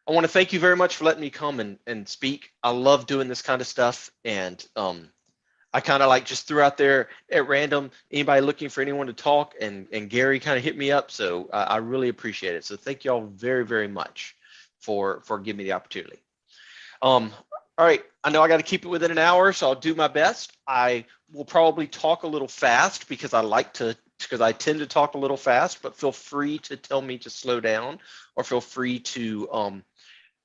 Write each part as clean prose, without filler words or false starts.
I want to thank you very much for letting me come and speak. I love doing this kind of stuff, and I kind of like just threw out there at random, anybody looking for anyone to talk, and Gary kind of hit me up, so I really appreciate it. So thank you all very, very much for giving me the opportunity. All right, I know I got to keep it within an hour, so I'll do my best. I will probably talk a little fast because I tend to talk a little fast, but feel free to tell me to slow down, or feel free to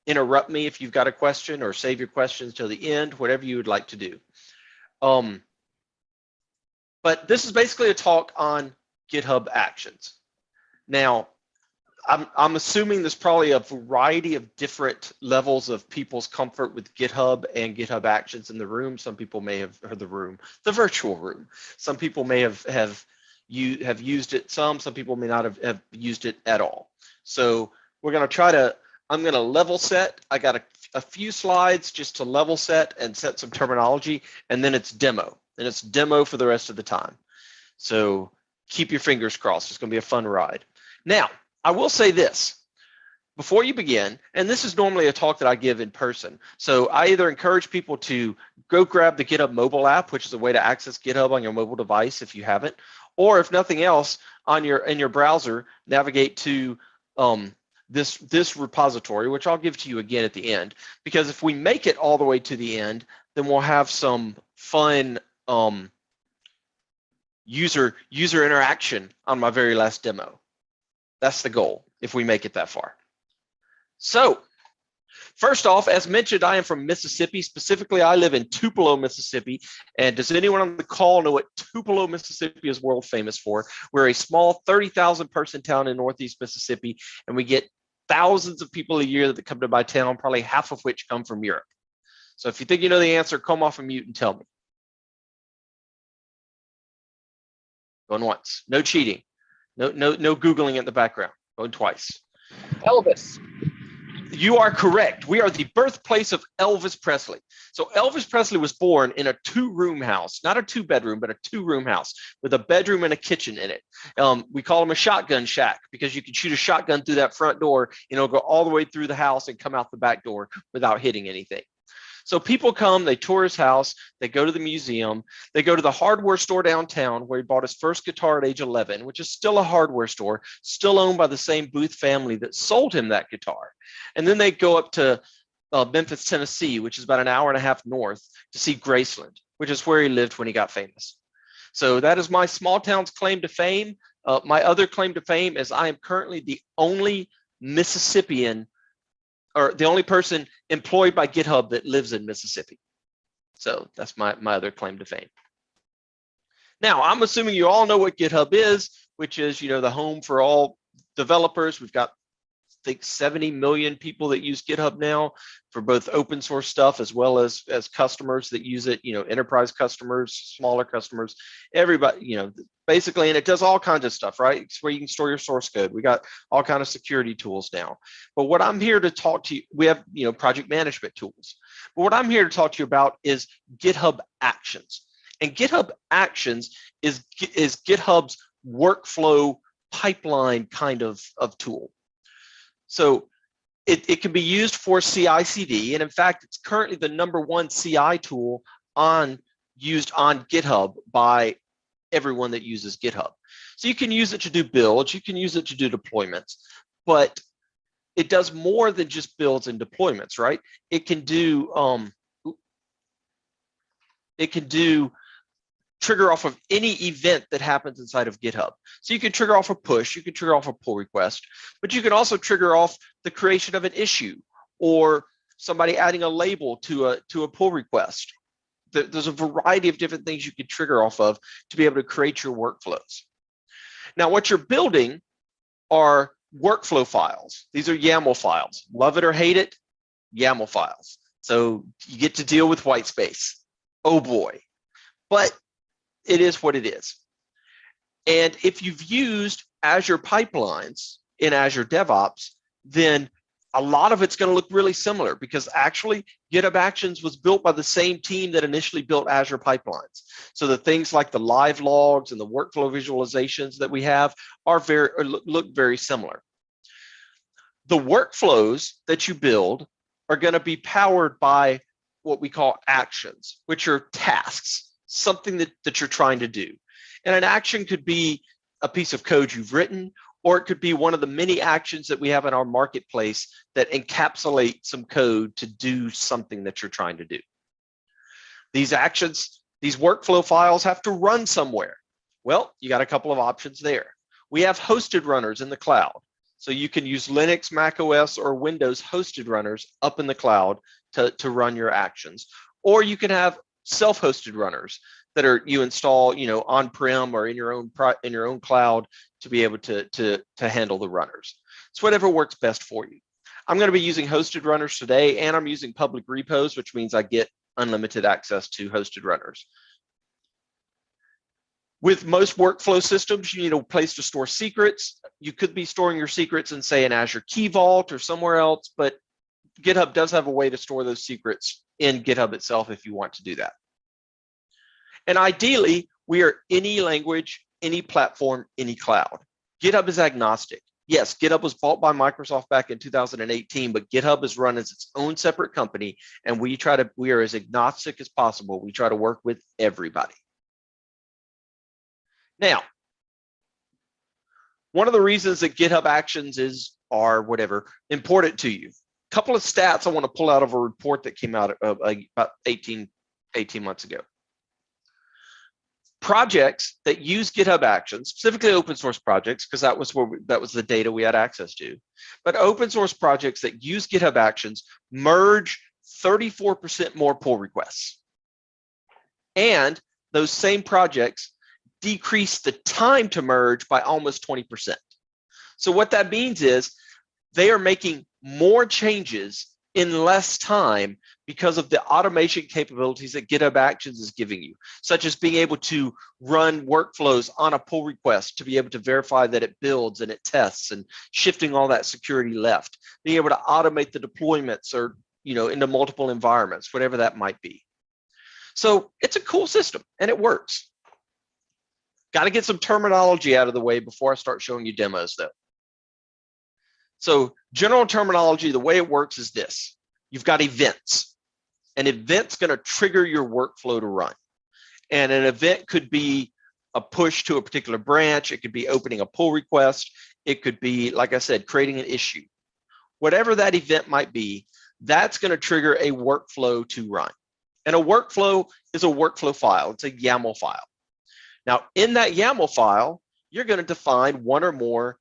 interrupt me if you've got a question, or save your questions till the end, whatever you would like to do. But this is basically a talk on GitHub Actions. Now, I'm assuming there's probably a variety of different levels of people's comfort with GitHub and GitHub Actions in the room. Some people may have heard the virtual room. Some people may have used it some people may not have used it at all. So we're going to I'm going to level set. I got a few slides just to level set and set some terminology, and then it's demo. And it's demo for the rest of the time. So keep your fingers crossed. It's going to be a fun ride. Now, I will say this before you begin, and this is normally a talk that I give in person. So I either encourage people to go grab the Github Mobile App, which is a way to access GitHub on your mobile device if you haven't, or if nothing else, in your browser, navigate to this repository, which I'll give to you again at the end, because if we make it all the way to the end, then we'll have some fun user interaction on my very last demo. That's the goal if we make it that far. So first off, as mentioned, I am from Mississippi. Specifically, I live in Tupelo, Mississippi. And does anyone on the call know what Tupelo, Mississippi is world famous for? We're a small 30,000 person town in Northeast Mississippi, and we get thousands of people a year that come to my town, probably half of which come from Europe. So if you think you know the answer, come off of mute and tell me. Going once. No cheating. No Googling in the background. Going twice. Elvis. You are correct. We are the birthplace of Elvis Presley. So Elvis Presley was born in a 2-room house, not a 2-bedroom, but a 2-room house with a bedroom and a kitchen in it. We call them a shotgun shack because you can shoot a shotgun through that front door and it'll go all the way through the house and come out the back door without hitting anything. So people come, they tour his house, they go to the museum, they go to the hardware store downtown where he bought his first guitar at age 11, which is still a hardware store, still owned by the same Booth family that sold him that guitar. And then they go up to Memphis, Tennessee, which is about an hour and a half north, to see Graceland, which is where he lived when he got famous. So that is my small town's claim to fame. My other claim to fame is I am currently the only Mississippian, or the only person employed by GitHub that lives in Mississippi. So that's my other claim to fame. Now, I'm assuming you all know what GitHub is, which is, the home for all developers. We've got, I think, 70 million people that use GitHub now for both open source stuff as well as customers that use it, enterprise customers, smaller customers, everybody, basically, and it does all kinds of stuff, right? It's where you can store your source code. We got all kinds of security tools now. But what I'm here to talk to you, we have, project management tools. But what I'm here to talk to you about is GitHub Actions. And GitHub Actions is GitHub's workflow pipeline kind of tool. So it can be used for CI/CD, and in fact, it's currently the #1 CI tool used on GitHub by everyone that uses GitHub. So you can use it to do builds, you can use it to do deployments, but it does more than just builds and deployments, right? It can do trigger off of any event that happens inside of GitHub. So you can trigger off a push, you can trigger off a pull request, but you can also trigger off the creation of an issue or somebody adding a label to a pull request. There's a variety of different things you can trigger off of to be able to create your workflows. Now, what you're building are workflow files. These are YAML files. Love it or hate it, YAML files. So you get to deal with white space. Oh boy. But it is what it is. And if you've used Azure pipelines in Azure DevOps, then a lot of it's going to look really similar because actually GitHub Actions was built by the same team that initially built Azure pipelines. So the things like the live logs and the workflow visualizations that we have are look very similar. The workflows that you build are going to be powered by what we call actions, which are tasks, something that you're trying to do. And an action could be a piece of code you've written, or it could be one of the many actions that we have in our marketplace that encapsulate some code to do something that you're trying to do. These actions, these workflow files have to run somewhere. Well, you got a couple of options there. We have hosted runners in the cloud. So you can use Linux, Mac OS, or Windows hosted runners up in the cloud to run your actions. Or you can have self-hosted runners that are you install, on-prem or in your own cloud to be able to handle the runners. It's whatever works best for you. I'm going to be using hosted runners today, and I'm using public repos, which means I get unlimited access to hosted runners. With most workflow systems, you need a place to store secrets. You could be storing your secrets in, say, an Azure Key Vault or somewhere else, but GitHub does have a way to store those secrets in GitHub itself if you want to do that. And ideally, we are any language, any platform, any cloud. GitHub is agnostic. Yes, GitHub was bought by Microsoft back in 2018, but GitHub is run as its own separate company, and we are as agnostic as possible. We try to work with everybody. Now, one of the reasons that GitHub Actions are important to you. A couple of stats I want to pull out of a report that came out about 18 months ago. Projects that use GitHub Actions, specifically open source projects, because that was the data we had access to. But open source projects that use GitHub Actions merge 34% more pull requests. And those same projects decrease the time to merge by almost 20%. So what that means is they are making more changes in less time because of the automation capabilities that GitHub Actions is giving you, such as being able to run workflows on a pull request to be able to verify that it builds and it tests, and shifting all that security left, being able to automate the deployments or into multiple environments, whatever that might be. So it's a cool system and it works. Got to get some terminology out of the way before I start showing you demos though. So general terminology, the way it works is this. You've got events. An event's going to trigger your workflow to run. And an event could be a push to a particular branch. It could be opening a pull request. It could be, like I said, creating an issue. Whatever that event might be, that's going to trigger a workflow to run. And a workflow is a workflow file. It's a YAML file. Now, in that YAML file, you're going to define one or more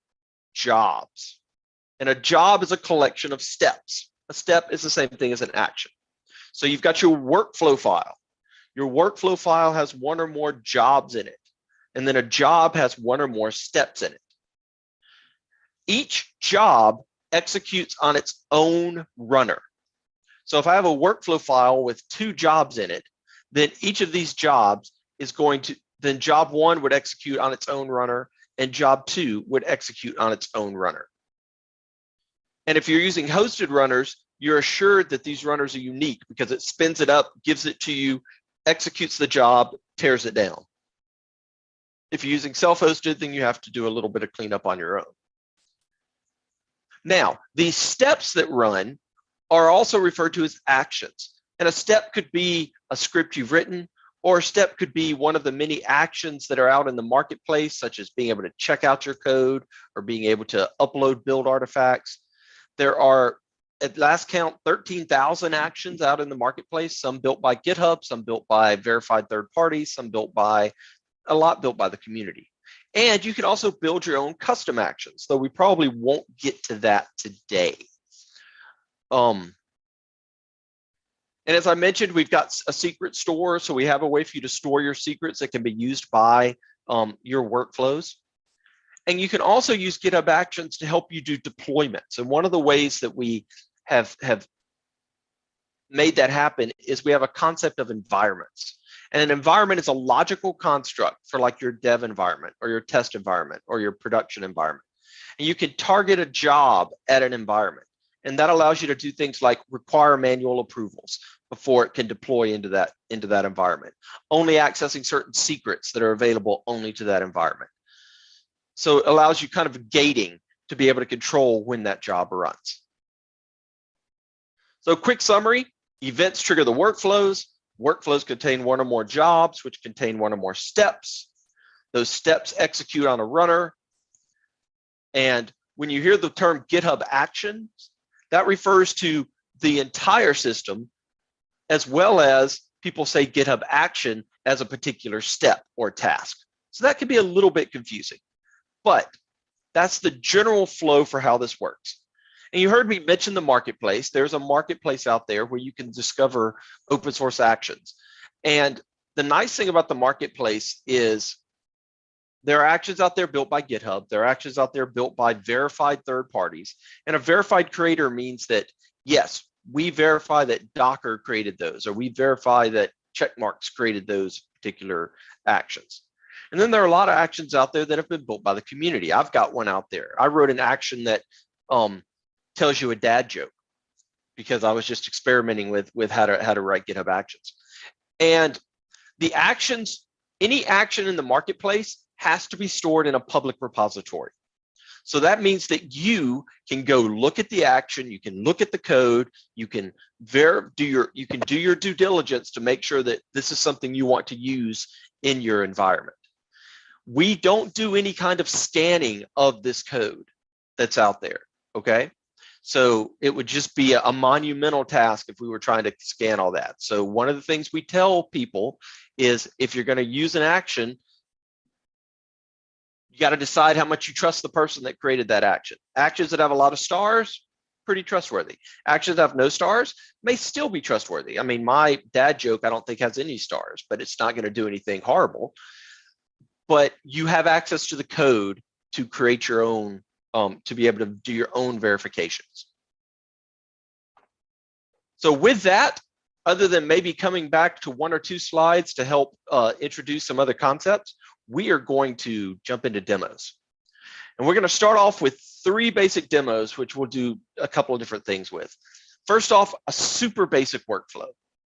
jobs. And a job is a collection of steps. A step is the same thing as an action. So you've got your workflow file. Your workflow file has one or more jobs in it. And then a job has one or more steps in it. Each job executes on its own runner. So if I have a workflow file with 2 jobs in it, then each of these jobs is going to, then job 1 would execute on its own runner, and job 2 would execute on its own runner. And if you're using hosted runners, you're assured that these runners are unique because it spins it up, gives it to you, executes the job, tears it down. If you're using self-hosted, then you have to do a little bit of cleanup on your own. Now, these steps that run are also referred to as actions. And a step could be a script you've written, or a step could be one of the many actions that are out in the marketplace, such as being able to check out your code or being able to upload build artifacts. There are, at last count, 13,000 actions out in the marketplace, some built by GitHub, some built by verified third parties, some built by, a lot built by the community. And you can also build your own custom actions, though we probably won't get to that today. And as I mentioned, we've got a secret store. So we have a way for you to store your secrets that can be used by your workflows. And you can also use GitHub Actions to help you do deployments. And one of the ways that we have made that happen is we have a concept of environments. And an environment is a logical construct for like your dev environment or your test environment or your production environment. And you can target a job at an environment. And that allows you to do things like require manual approvals before it can deploy into that environment. Only accessing certain secrets that are available only to that environment. So it allows you kind of gating to be able to control when that job runs. So quick summary, events trigger the workflows. Workflows contain one or more jobs, which contain one or more steps. Those steps execute on a runner. And when you hear the term GitHub Actions, that refers to the entire system, as well as people say GitHub Action as a particular step or task. So that can be a little bit confusing, but that's the general flow for how this works. And you heard me mention the marketplace. There's a marketplace out there where you can discover open source actions. And the nice thing about the marketplace is there are actions out there built by GitHub. There are actions out there built by verified third parties. And a verified creator means that, yes, we verify that Docker created those, or we verify that checkmarks created those particular actions. And then there are a lot of actions out there that have been built by the community. I've got one out there. I wrote an action that tells you a dad joke because I was just experimenting with how to write GitHub Actions. And the actions, any action in the marketplace has to be stored in a public repository. So that means that you can go look at the action, you can look at the code, you can do your due diligence to make sure that this is something you want to use in your environment. We don't do any kind of scanning of this code that's out there, okay? So it would just be a monumental task if we were trying to scan all that. So one of the things we tell people is if you're going to use an action, you got to decide how much you trust the person that created that action. Actions that have a lot of stars, pretty trustworthy. Actions that have no stars may still be trustworthy. I mean, my dad joke, I don't think has any stars, but it's not going to do anything horrible. But you have access to the code to create your own, to be able to do your own verifications. So with that, other than maybe coming back to one or two slides to help introduce some other concepts, we are going to jump into demos. And we're going to start off with 3 basic demos, which we'll do a couple of different things with. First off, a super basic workflow.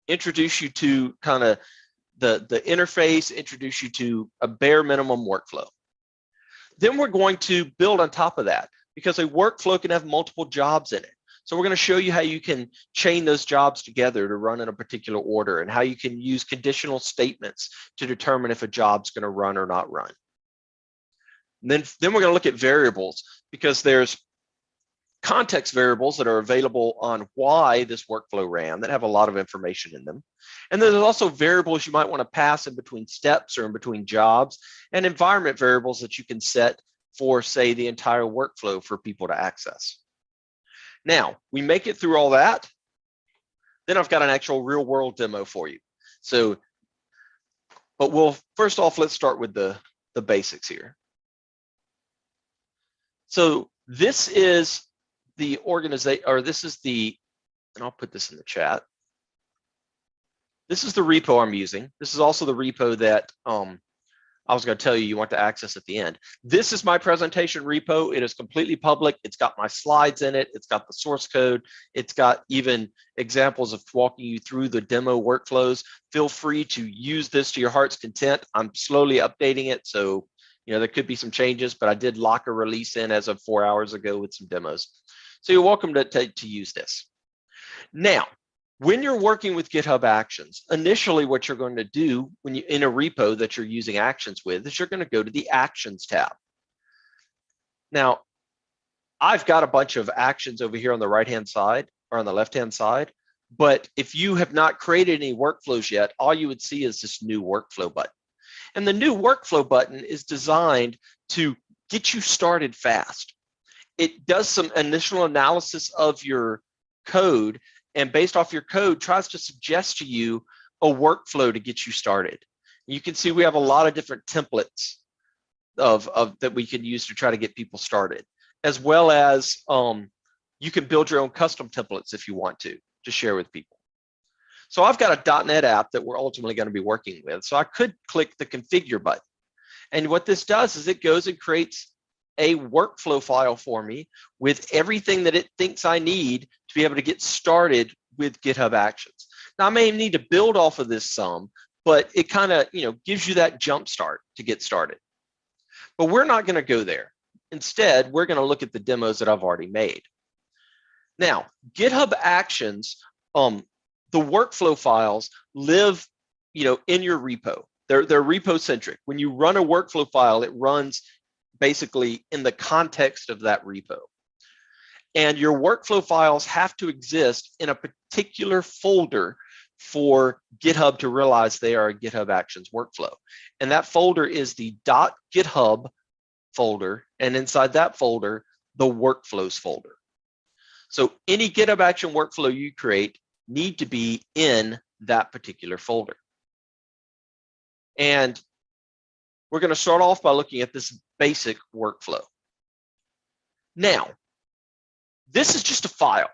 Introduce you to kind of the interface, introduce you to a bare minimum workflow. Then we're going to build on top of that because a workflow can have multiple jobs in it. So we're going to show you how you can chain those jobs together to run in a particular order and how you can use conditional statements to determine if a job's going to run or not run. And then we're going to look at variables because there's context variables that are available on why this workflow ran that have a lot of information in them. And then there's also variables you might want to pass in between steps or in between jobs, and environment variables that you can set for, say, the entire workflow for people to access. Now, we make it through all that, then I've got an actual real world demo for you. So, but first off, let's start with the basics here. So this is the organization, or this is the, and I'll put this in the chat. This is the repo I'm using. This is also the repo that I was going to tell you want to access at the end. This is my presentation repo. It is completely public. It's got my slides in it. It's got the source code. It's got even examples of walking you through the demo workflows. Feel free to use this to your heart's content. I'm slowly updating it. So, you know, there could be some changes, but I did lock a release in as of 4 hours ago with some demos. So you're welcome to use this. Now, when you're working with GitHub Actions, initially what you're going to do when you in a repo that you're using actions with is you're going to go to the Actions tab. Now, I've got a bunch of actions over here on the right-hand side or on the left-hand side, but if you have not created any workflows yet, all you would see is this new workflow button. And the new workflow button is designed to get you started fast. It does some initial analysis of your code, and based off your code, tries to suggest to you a workflow to get you started. You can see we have a lot of different templates that we can use to try to get people started, as well as you can build your own custom templates if you want to share with people. So I've got a .NET app that we're ultimately going to be working with. So I could click the configure button. And what this does is it goes and creates a workflow file for me with everything that it thinks I need to be able to get started with GitHub Actions. Now I may need to build off of this some, but it kind of, you know, gives you that jump start to get started. But we're not going to go there. Instead, we're going to look at the demos that I've already made. Now, GitHub Actions, the workflow files live, in your repo. They're repo centric. When you run a workflow file, it runs basically in the context of that repo. And your workflow files have to exist in a particular folder for GitHub to realize they are a GitHub Actions workflow. And that folder is the .github folder, and inside that folder, the workflows folder. So any GitHub Action workflow you create need to be in that particular folder. And we're going to start off by looking at this basic workflow. Now, this is just a file.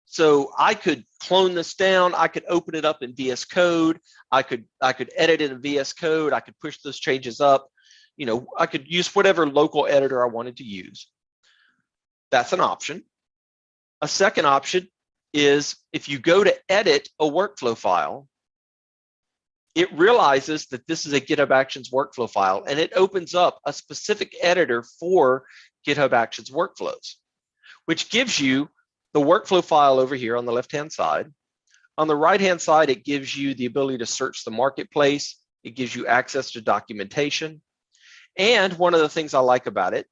So I could clone this down. I could open it up in VS Code. I could edit it in VS Code. I could push those changes up. I could use whatever local editor I wanted to use. That's an option. A second option is if you go to edit a workflow file, it realizes that this is a GitHub Actions workflow file, and it opens up a specific editor for GitHub Actions workflows, which gives you the workflow file over here on the left-hand side. On the right-hand side, it gives you the ability to search the marketplace. It gives you access to documentation. And one of the things I like about it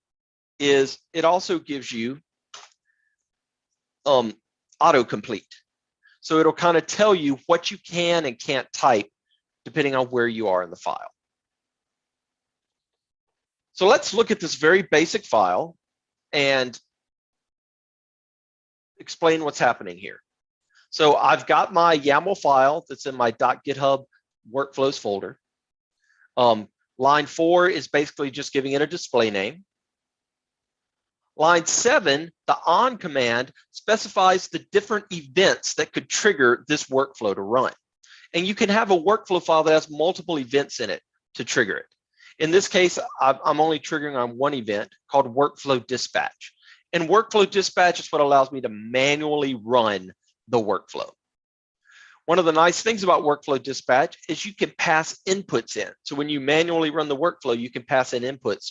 is it also gives you autocomplete. So it'll kind of tell you what you can and can't type depending on where you are in the file. So let's look at this very basic file and explain what's happening here. So I've got my YAML file that's in my .github workflows folder. Line 4 is basically just giving it a display name. Line 7, the on command specifies the different events that could trigger this workflow to run. And you can have a workflow file that has multiple events in it to trigger it. In this case, I'm only triggering on one event called workflow dispatch. And workflow dispatch is what allows me to manually run the workflow. One of the nice things about workflow dispatch is you can pass inputs in. So when you manually run the workflow, you can pass in inputs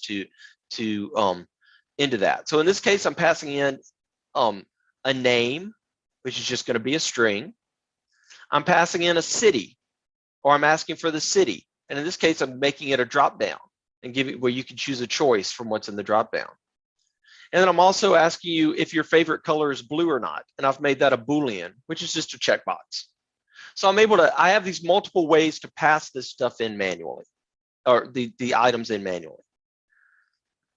into that. So in this case, I'm passing in a name, which is just going to be a string. I'm passing in a city, or I'm asking for the city. And in this case, I'm making it a drop down and giving where you can choose a choice from what's in the drop down. And then I'm also asking you if your favorite color is blue or not. And I've made that a Boolean, which is just a checkbox. So I have these multiple ways to pass this stuff in manually, or the items in manually.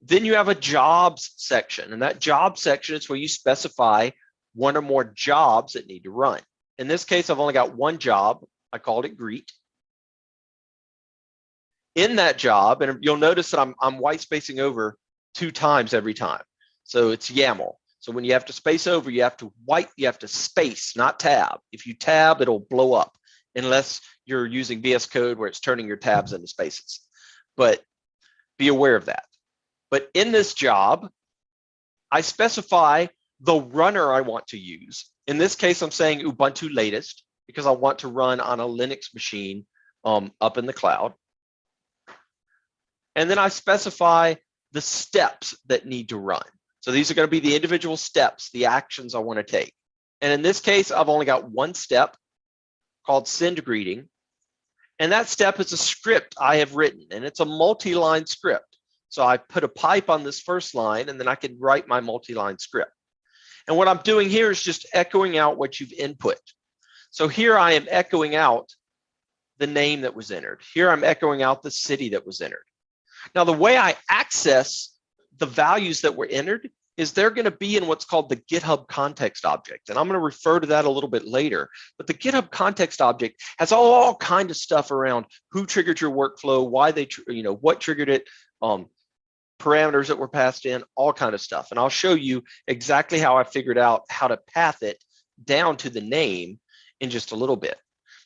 Then you have a jobs section, and that job section is where you specify one or more jobs that need to run. In this case, I've only got one job. I called it greet. In that job, and you'll notice that I'm white spacing over 2 times every time. So it's YAML. So when you have to space over, you have to space, not tab. If you tab, it'll blow up unless you're using VS Code where it's turning your tabs into spaces. But be aware of that. But in this job, I specify the runner I want to use. In this case, I'm saying Ubuntu latest because I want to run on a Linux machine up in the cloud. And then I specify the steps that need to run. So these are going to be the individual steps, the actions I want to take. And in this case, I've only got one step called send greeting. And that step is a script I have written, and it's a multi-line script. So I put a pipe on this first line, and then I can write my multi-line script. And what I'm doing here is just echoing out what you've input. So here I am echoing out the name that was entered. Here I'm echoing out the city that was entered. Now, the way I access the values that were entered is they're going to be in what's called the GitHub context object. And I'm going to refer to that a little bit later. But the GitHub context object has all kinds of stuff around who triggered your workflow, why they, what triggered it, parameters that were passed in, all kind of stuff. And I'll show you exactly how I figured out how to path it down to the name in just a little bit.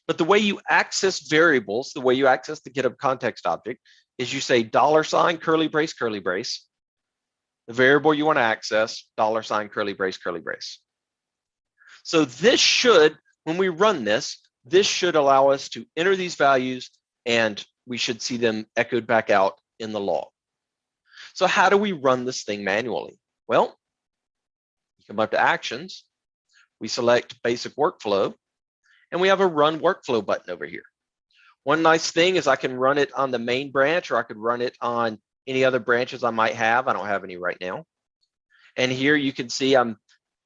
But the way you access variables, the way you access the GitHub context object is you say $, curly brace, the variable you want to access, $, curly brace. So this should, when we run this should allow us to enter these values, and we should see them echoed back out in the log. So how do we run this thing manually? Well, you come up to Actions, we select Basic Workflow, and we have a Run Workflow button over here. One nice thing is I can run it on the main branch, or I could run it on any other branches I might have. I don't have any right now. And here you can see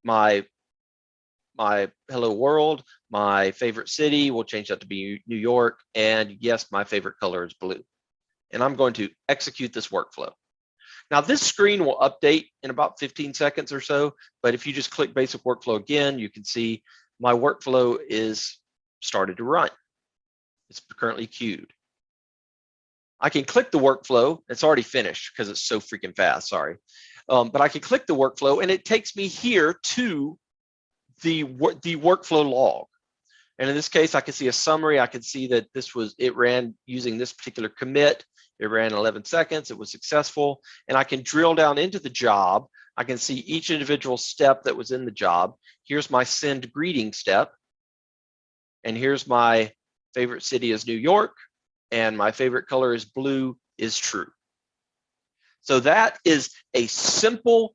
my hello world, my favorite city, we'll change that to be New York, and yes, my favorite color is blue. And I'm going to execute this workflow. Now this screen will update in about 15 seconds or so, but if you just click Basic Workflow again, you can see my workflow is started to run. It's currently queued. I can click the workflow. It's already finished because it's so freaking fast, sorry. But I can click the workflow and it takes me here to the workflow log. And in this case, I can see a summary. I can see that it ran using this particular commit. It ran 11 seconds. It was successful. And I can drill down into the job. I can see each individual step that was in the job. Here's my send greeting step. And here's my favorite city is New York. And my favorite color is blue is true. So that is a simple,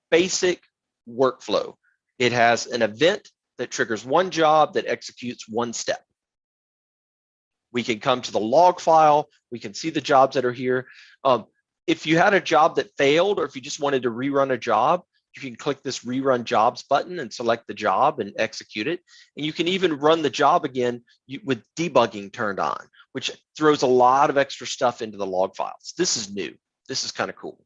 basic workflow. It has an event that triggers one job that executes one step. We can come to the log file. We can see the jobs that are here. If you had a job that failed, or if you just wanted to rerun a job, you can click this rerun jobs button and select the job and execute it. And you can even run the job again with debugging turned on, which throws a lot of extra stuff into the log files. This is new. This is kind of cool.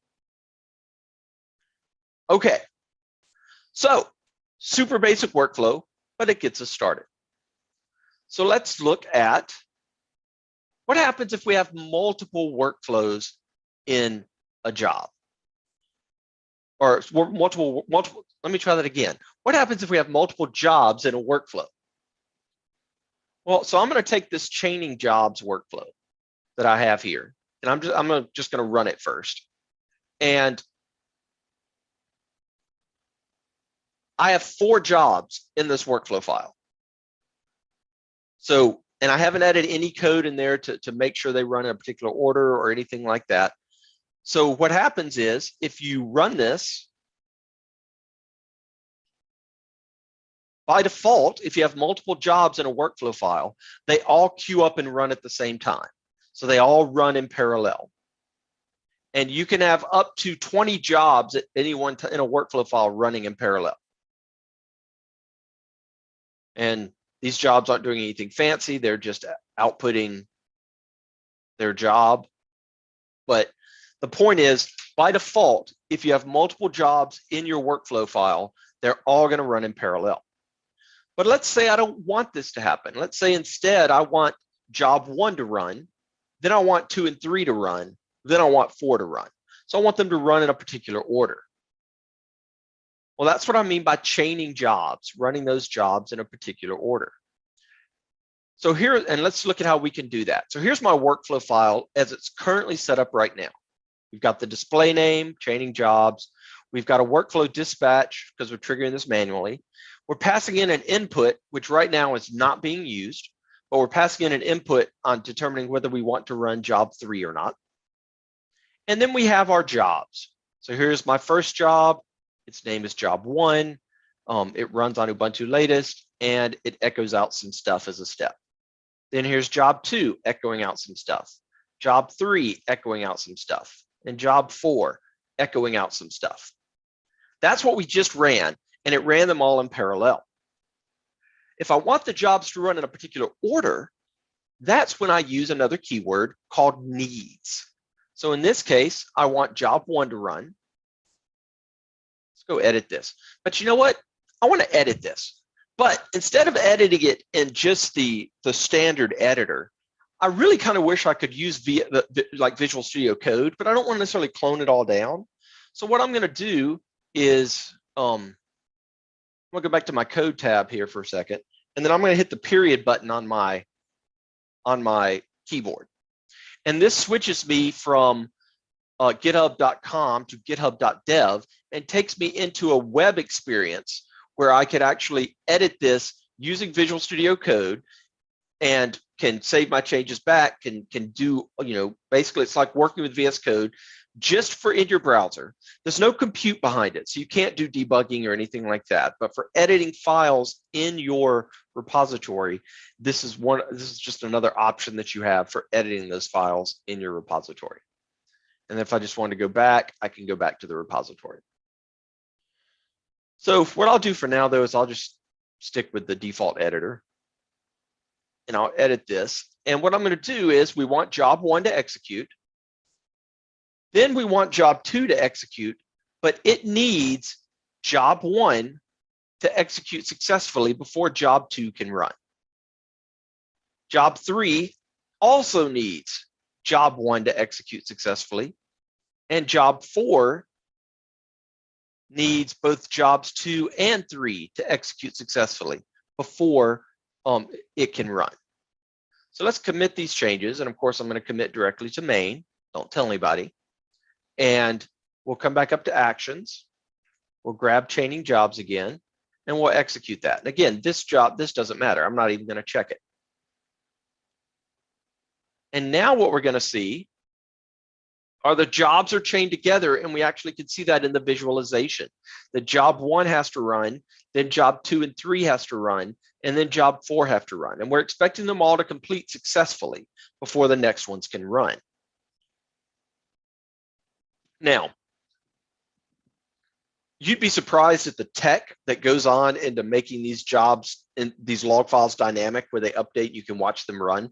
Okay, so super basic workflow, but it gets us started. So let's look at what happens if we have multiple workflows in a job. Or multiple, let me try that again. What happens if we have multiple jobs in a workflow? Well, so I'm going to take this chaining jobs workflow that I have here, and I'm just going to run it first. And I have 4 jobs in this workflow file. So, and I haven't added any code in there to make sure they run in a particular order or anything like that. So what happens is if you run this, by default, if you have multiple jobs in a workflow file, they all queue up and run at the same time. So they all run in parallel. And you can have up to 20 jobs at any one time in a workflow file running in parallel. And these jobs aren't doing anything fancy. They're just outputting their job. But the point is, by default, if you have multiple jobs in your workflow file, they're all going to run in parallel. But let's say I don't want this to happen. Let's say instead I want job 1 to run, then I want 2 and 3 to run, then I want 4 to run. So I want them to run in a particular order. Well, that's what I mean by chaining jobs, running those jobs in a particular order. So here, and let's look at how we can do that. So here's my workflow file as it's currently set up right now. We've got the display name, chaining jobs. We've got a workflow dispatch because we're triggering this manually. We're passing in an input, which right now is not being used, but we're passing in an input on determining whether we want to run job 3 or not. And then we have our jobs. So here's my first job. Its name is job 1. It runs on Ubuntu latest, and it echoes out some stuff as a step. Then here's job 2, echoing out some stuff. Job 3, echoing out some stuff. And job 4, echoing out some stuff. That's what we just ran, and it ran them all in parallel. If I want the jobs to run in a particular order, that's when I use another keyword called needs. So in this case, I want job 1 to run. Let's go edit this. But you know what? I want to edit this. But instead of editing it in just the standard editor, I really kind of wish I could use like Visual Studio Code, but I don't want to necessarily clone it all down. So what I'm going to do is I'm going to go back to my code tab here for a second, and then I'm going to hit the period button on my keyboard. And this switches me from github.com to github.dev and takes me into a web experience where I could actually edit this using Visual Studio Code and can save my changes back, can do, basically it's like working with VS Code, just for in your browser. There's no compute behind it, so you can't do debugging or anything like that. But for editing files in your repository, this is just another option that you have for editing those files in your repository. And if I just want to go back, I can go back to the repository. So what I'll do for now, though, is I'll just stick with the default editor. And I'll edit this. And what I'm going to do is we want job 1 to execute. Then we want job 2 to execute, but it needs job 1 to execute successfully before job 2 can run. Job 3 also needs job 1 to execute successfully, and job 4 needs both jobs 2 and 3 to execute successfully before it can run. So let's commit these changes, and of course I'm going to commit directly to main. Don't tell anybody. And we'll come back up to actions. We'll grab chaining jobs again, and we'll execute that. And again, this doesn't matter. I'm not even going to check it. And now what we're going to see are the jobs are chained together, and we actually can see that in the visualization. The job 1 has to run, then job 2 and 3 has to run, and then job 4 have to run. And we're expecting them all to complete successfully before the next ones can run. Now, you'd be surprised at the tech that goes on into making these jobs and these log files dynamic, where they update, you can watch them run.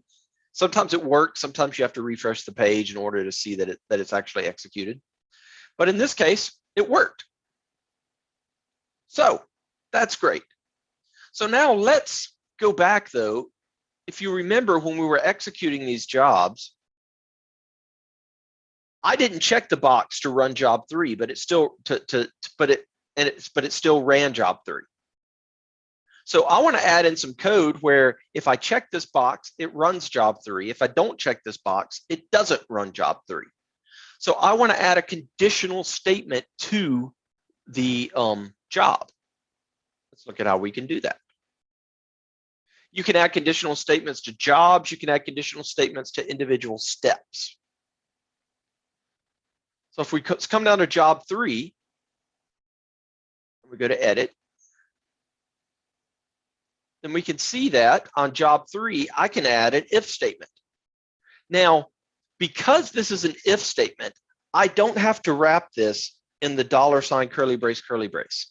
Sometimes it works, sometimes you have to refresh the page in order to see that it's actually executed. But in this case, it worked. So that's great. So now let's go back, though. If you remember, when we were executing these jobs, I didn't check the box to run job 3, but it still it still ran job 3. So I want to add in some code where if I check this box, it runs job 3. If I don't check this box, it doesn't run job 3. So I want to add a conditional statement to the job. Let's look at how we can do that. You can add conditional statements to jobs. You can add conditional statements to individual steps. So if we come down to job 3, we go to edit, then we can see that on job 3, I can add an if statement. Now, because this is an if statement, I don't have to wrap this in the $ curly brace, curly brace.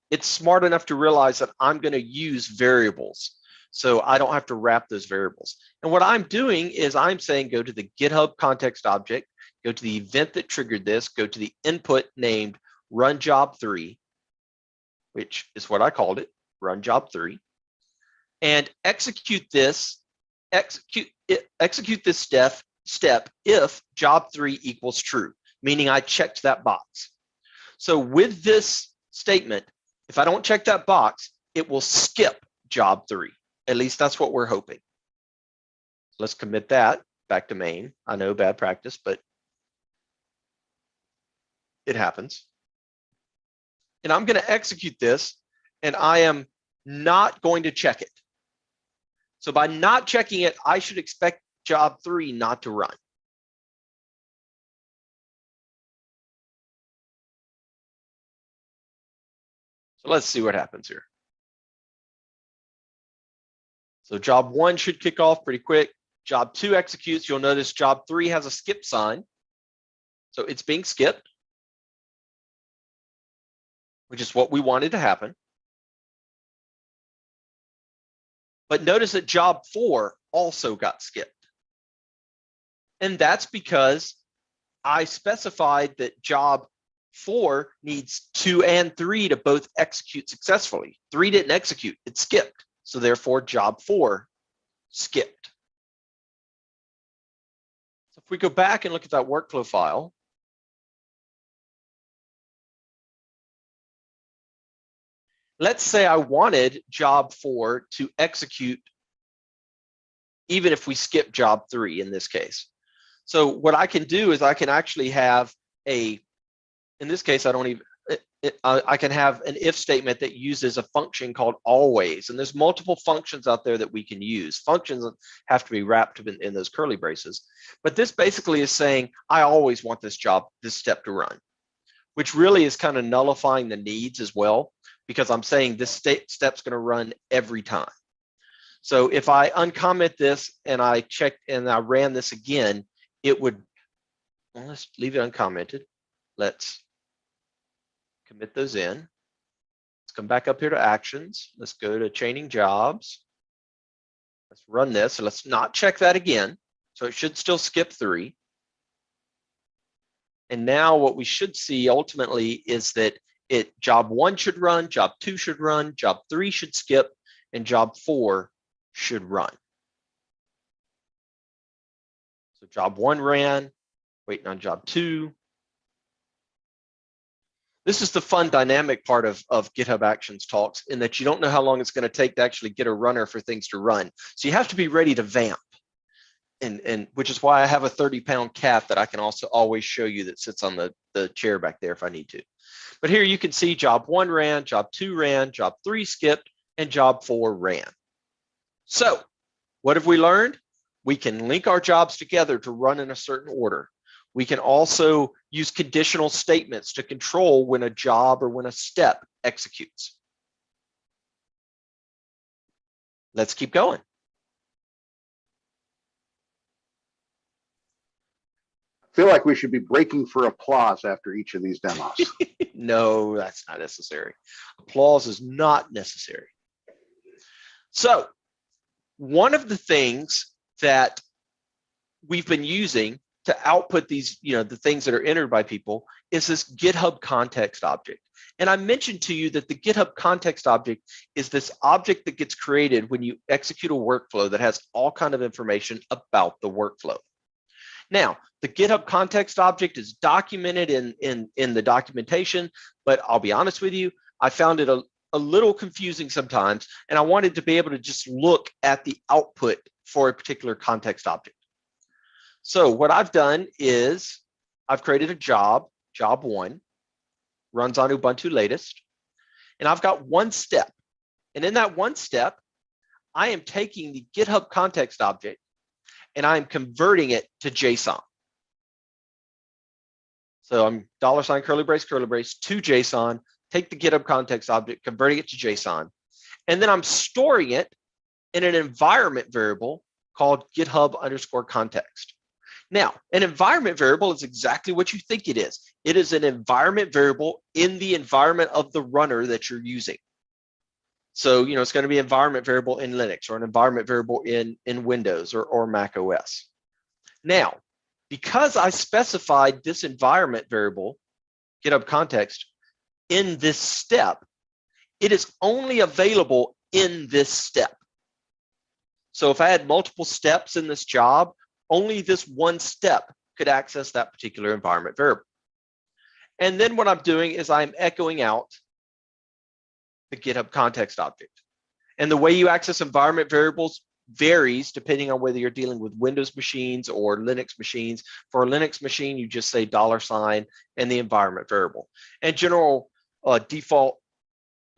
It's smart enough to realize that I'm going to use variables. So I don't have to wrap those variables. And what I'm doing is I'm saying go to the GitHub context object, go to the event that triggered this, go to the input named run job 3, which is what I called it, run job 3, and execute this step if job 3 equals true, meaning I checked that box. So with this statement, if I don't check that box, it will skip job 3. At least that's what we're hoping. Let's commit that back to main. I know, bad practice, but it happens. And I'm going to execute this, and I am not going to check it. So by not checking it, I should expect job 3 not to run. So let's see what happens here. So job 1 should kick off pretty quick. Job 2 executes. You'll notice job 3 has a skip sign. So it's being skipped, which is what we wanted to happen. But notice that job 4 also got skipped. And that's because I specified that job 4 needs 2 and 3 to both execute successfully. 3 didn't execute, it skipped. So therefore, job 4 skipped. So if we go back and look at that workflow file, let's say I wanted job 4 to execute even if we skip job 3 in this case. So what I can do is I can actually have in this case, I don't even, I can have an if statement that uses a function called always, and there's multiple functions out there that we can use. Functions have to be wrapped in those curly braces, but this basically is saying I always want this step to run, which really is kind of nullifying the needs as well, because I'm saying this step's going to run every time. So if I uncomment this and I checked and I ran this again, it would, well, let's leave it uncommented. Let's commit those in. Let's come back up here to actions. Let's go to chaining jobs. Let's run this. So let's not check that again. So it should still skip 3. And now what we should see ultimately is that job 1 should run, job 2 should run, job 3 should skip, and job 4 should run. So job 1 ran, waiting on job 2. This is the fun dynamic part of GitHub Actions talks, in that you don't know how long it's going to take to actually get a runner for things to run. So you have to be ready to vamp. And which is why I have a 30-pound cat that I can also always show you that sits on the chair back there if I need to. But here you can see job 1 ran, job 2 ran, job 3 skipped, and job 4 ran. So what have we learned? We can link our jobs together to run in a certain order. We can also use conditional statements to control when a job or when a step executes. Let's keep going. I feel like we should be breaking for applause after each of these demos. No, that's not necessary. Applause is not necessary. So one of the things that we've been using to output these, the things that are entered by people is this GitHub context object. And I mentioned to you that the GitHub context object is this object that gets created when you execute a workflow that has all kind of information about the workflow. Now, the GitHub context object is documented in the documentation, but I'll be honest with you, I found it a little confusing sometimes, and I wanted to be able to just look at the output for a particular context object. So what I've done is I've created a job 1, runs on Ubuntu latest, and I've got 1 step. And in that 1 step, I am taking the GitHub context object and I'm converting it to JSON. So I'm $ curly brace to JSON, take the GitHub context object, converting it to JSON, and then I'm storing it in an environment variable called GitHub_context. Now, an environment variable is exactly what you think it is. It is an environment variable in the environment of the runner that you're using. So, it's going to be environment variable in Linux or an environment variable in Windows or Mac OS. Now, because I specified this environment variable, GitHub context, in this step, it is only available in this step. So if I had multiple steps in this job, only this 1 step could access that particular environment variable. And then what I'm doing is I'm echoing out the GitHub context object. And the way you access environment variables varies depending on whether you're dealing with Windows machines or Linux machines. For a Linux machine, you just say $ and the environment variable. And general default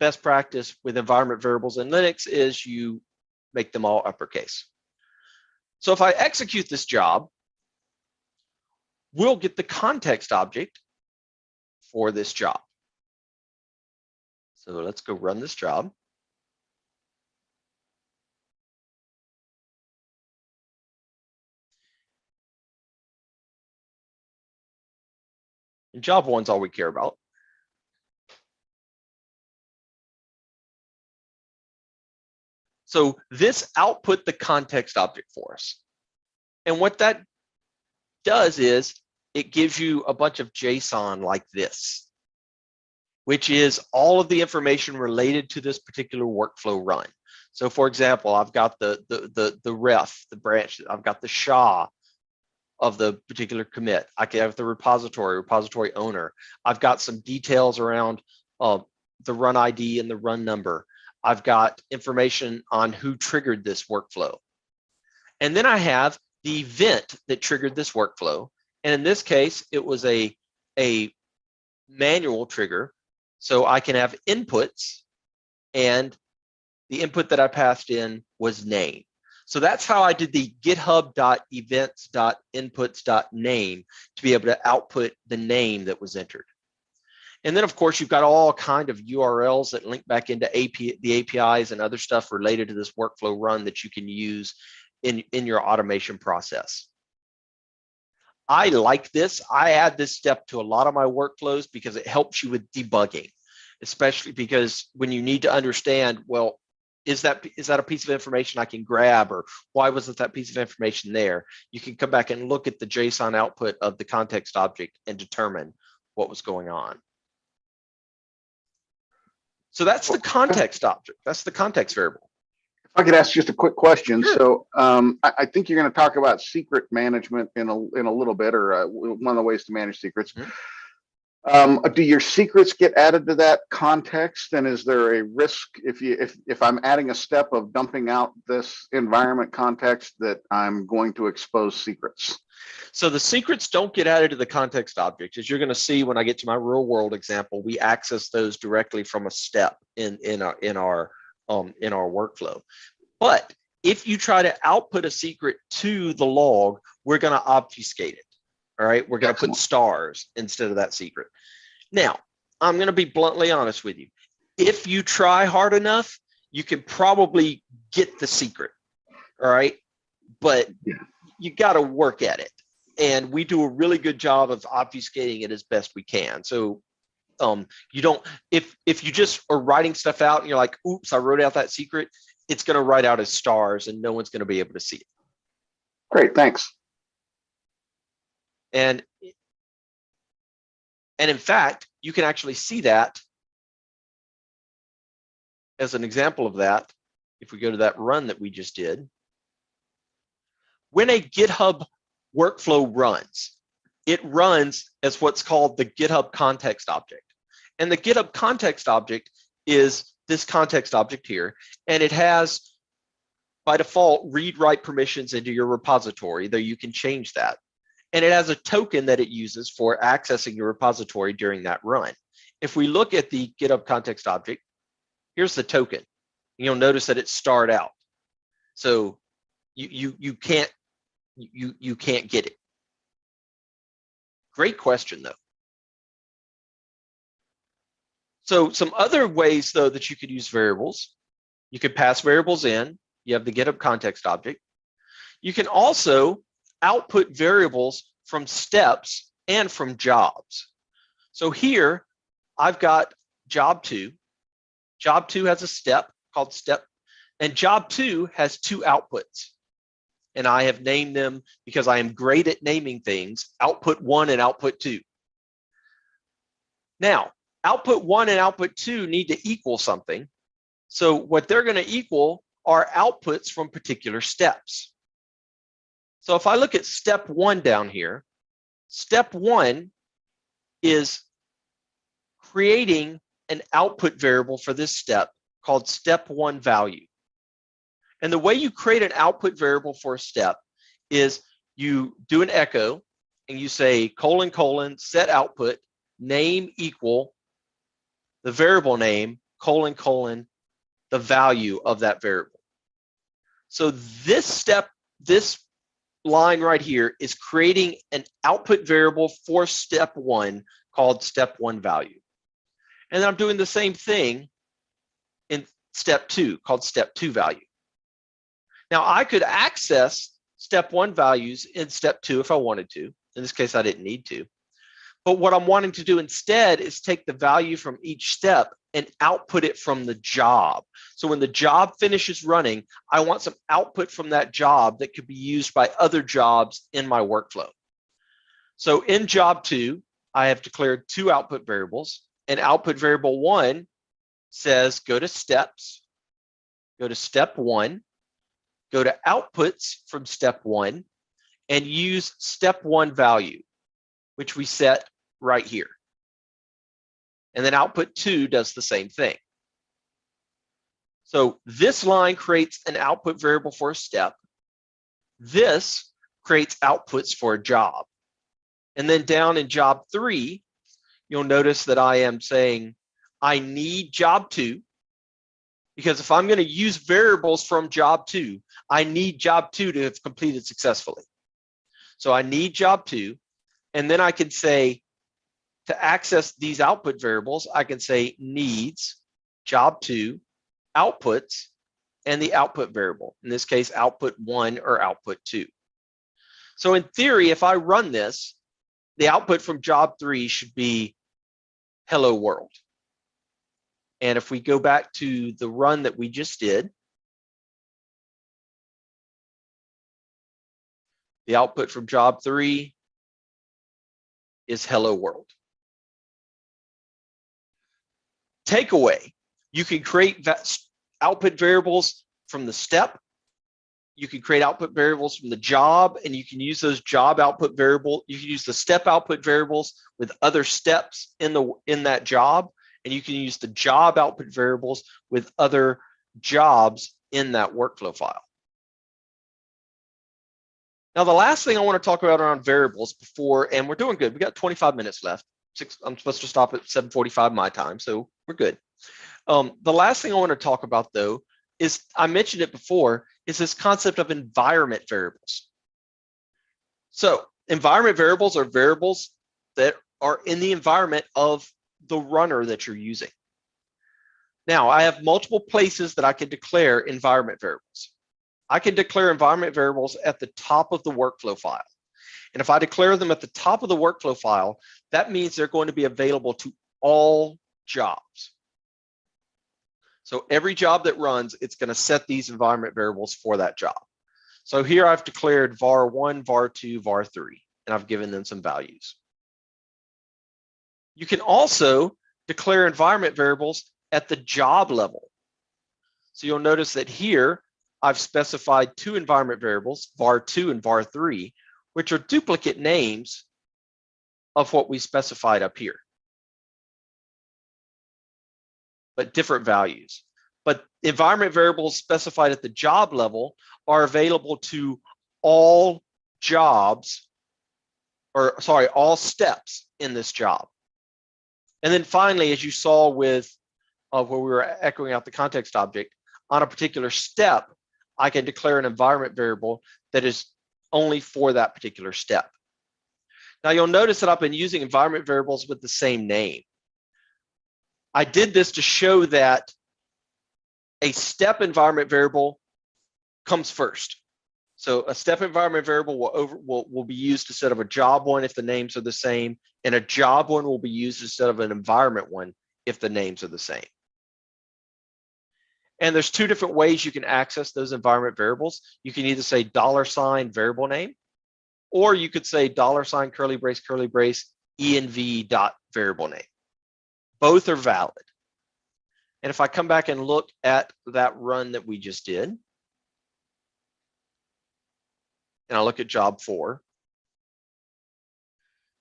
best practice with environment variables in Linux is you make them all uppercase. So if I execute this job, we'll get the context object for this job. So let's go run this job. And job 1's all we care about. So this output the context object for us. And what that does is it gives you a bunch of JSON like this, which is all of the information related to this particular workflow run. So for example, I've got the ref, the branch, I've got the SHA of the particular commit. I can have the repository owner. I've got some details around the run ID and the run number. I've got information on who triggered this workflow. And then I have the event that triggered this workflow. And in this case, it was a manual trigger. So I can have inputs, and the input that I passed in was name. So that's how I did the github.events.inputs.name to be able to output the name that was entered. And then, of course, you've got all kind of URLs that link back into the APIs and other stuff related to this workflow run that you can use in your automation process. I like this. I add this step to a lot of my workflows because it helps you with debugging, especially because when you need to understand, well, is that a piece of information I can grab, or why wasn't that piece of information there? You can come back and look at the JSON output of the context object and determine what was going on. So that's the context object. That's the context variable. If I could ask just a quick question. Sure. So I think you're going to talk about secret management in a little bit, or one of the ways to manage secrets. Mm-hmm. Do your secrets get added to that context? And is there a risk if I'm adding a step of dumping out this environment context that I'm going to expose secrets? So the secrets don't get added to the context object. As you're going to see when I get to my real world example, we access those directly from a step in our workflow. But if you try to output a secret to the log, we're going to obfuscate it. All right, we're going to put stars instead of that secret. Now, I'm going to be bluntly honest with you. If you try hard enough, you can probably get the secret. All right, but you got to work at it. And we do a really good job of obfuscating it as best we can. So you don't, if you just are writing stuff out and you're like, oops, I wrote out that secret, it's going to write out as stars and no one's going to be able to see it. Great, thanks. And in fact, you can actually see that as an example of that. If we go to that run that we just did, when a GitHub workflow runs, it runs as what's called the GitHub context object. And the GitHub context object is this context object here, and it has, by default, read-write permissions into your repository, though you can change that. And it has a token that it uses for accessing your repository during that run. If we look at the GitHub context object, here's the token. You'll notice that it's starred out. So you can't get it. Great question, though. So some other ways, though, that you could use variables. You could pass variables in. You have the GitHub context object. You can also output variables from steps and from jobs. So here I've got job 2. Job 2 has a step called step, and job 2 has 2 outputs. And I have named them because I am great at naming things, output 1 and output 2. Now, output 1 and output 2 need to equal something. So what they're going to equal are outputs from particular steps. So if I look at step 1 down here, step 1 is creating an output variable for this step called step 1 value. And the way you create an output variable for a step is you do an echo and you say : set output name equal the variable name : the value of that variable. So this step, this line right here is creating an output variable for step 1 called step 1 value. And then I'm doing the same thing in step 2 called step 2 value. Now I could access step 1 values in step 2 if I wanted to. In this case, I didn't need to. But what I'm wanting to do instead is take the value from each step and output it from the job. So when the job finishes running, I want some output from that job that could be used by other jobs in my workflow. So in job 2, I have declared 2 output variables, and output variable 1 says go to steps, go to step 1, go to outputs from step 1, and use step 1 value, which we set right here. And then output 2 does the same thing. So this line creates an output variable for a step. This creates outputs for a job. And then down in job 3, you'll notice that I am saying I need job 2, because if I'm going to use variables from job 2, I need job 2 to have completed successfully. So I need job 2, and then I can say, to access these output variables, I can say needs job 2 outputs and the output variable, in this case, output 1 or output 2. So in theory, if I run this, the output from job 3 should be hello world. And if we go back to the run that we just did, the output from job 3 is hello world. Takeaway, you can create output variables from the step. You can create output variables from the job, and you can use those job output variable. You can use the step output variables with other steps in that job, and you can use the job output variables with other jobs in that workflow file. Now, the last thing I want to talk about around variables before, and we're doing good. We got 25 minutes left. I'm supposed to stop at 7:45 my time, so we're good. The last thing I want to talk about, though, is, I mentioned it before, is this concept of environment variables. So environment variables are variables that are in the environment of the runner that you're using. Now, I have multiple places that I can declare environment variables. I can declare environment variables at the top of the workflow file. And if I declare them at the top of the workflow file, that means they're going to be available to all jobs. So every job that runs, it's going to set these environment variables for that job. So here I've declared var1, var2, var3, and I've given them some values. You can also declare environment variables at the job level. So you'll notice that here I've specified 2 environment variables, var2 and var3, which are duplicate names of what we specified up here, but different values. But environment variables specified at the job level are available to all jobs, or sorry, all steps in this job. And then finally, as you saw with where we were echoing out the context object, on a particular step, I can declare an environment variable that is only for that particular step. Now you'll notice that I've been using environment variables with the same name. I did this to show that a step environment variable comes first. So a step environment variable will be used instead of a job one if the names are the same, and a job one will be used instead of an environment one if the names are the same. And there's 2 different ways you can access those environment variables. You can either say $ variable name, or you could say $ curly brace env dot variable name. Both are valid. And if I come back and look at that run that we just did, and I look at job 4,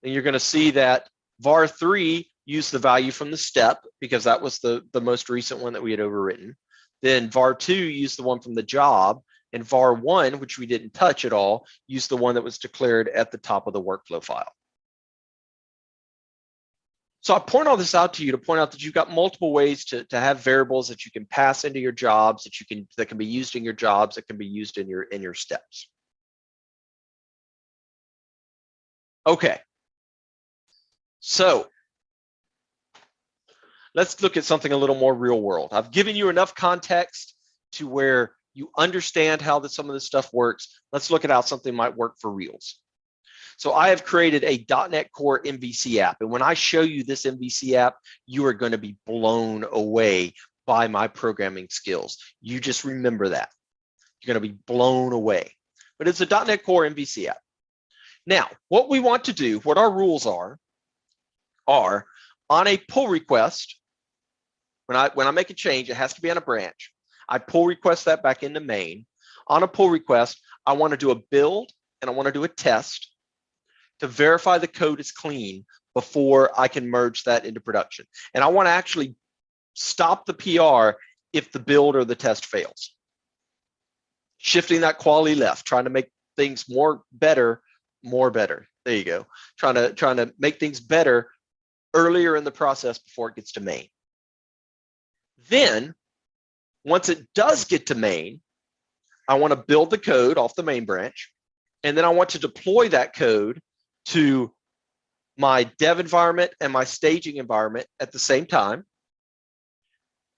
then you're going to see that var3 used the value from the step because that was the most recent one that we had overwritten. Then var2 used the one from the job, and var1, which we didn't touch at all, used the one that was declared at the top of the workflow file. So I point all this out to you to point out that you've got multiple ways to have variables that you can pass into your jobs, that can be used in your jobs, that can be used in your steps. Okay. So let's look at something a little more real world. I've given you enough context to where you understand how some of this stuff works. Let's look at how something might work for reals. So I have created a .NET Core MVC app. And when I show you this MVC app, you are going to be blown away by my programming skills. You just remember that. You're going to be blown away. But it's a .NET Core MVC app. Now, what we want to do, what our rules are on a pull request, when I make a change, it has to be on a branch. I pull request that back into main. On a pull request, I want to do a build and I want to do a test to verify the code is clean before I can merge that into production. And I want to actually stop the PR if the build or the test fails. Shifting that quality left, trying to make things more better. There you go. Trying to make things better earlier in the process before it gets to main. Then once it does get to main, I want to build the code off the main branch. And then I want to deploy that code to my dev environment and my staging environment at the same time.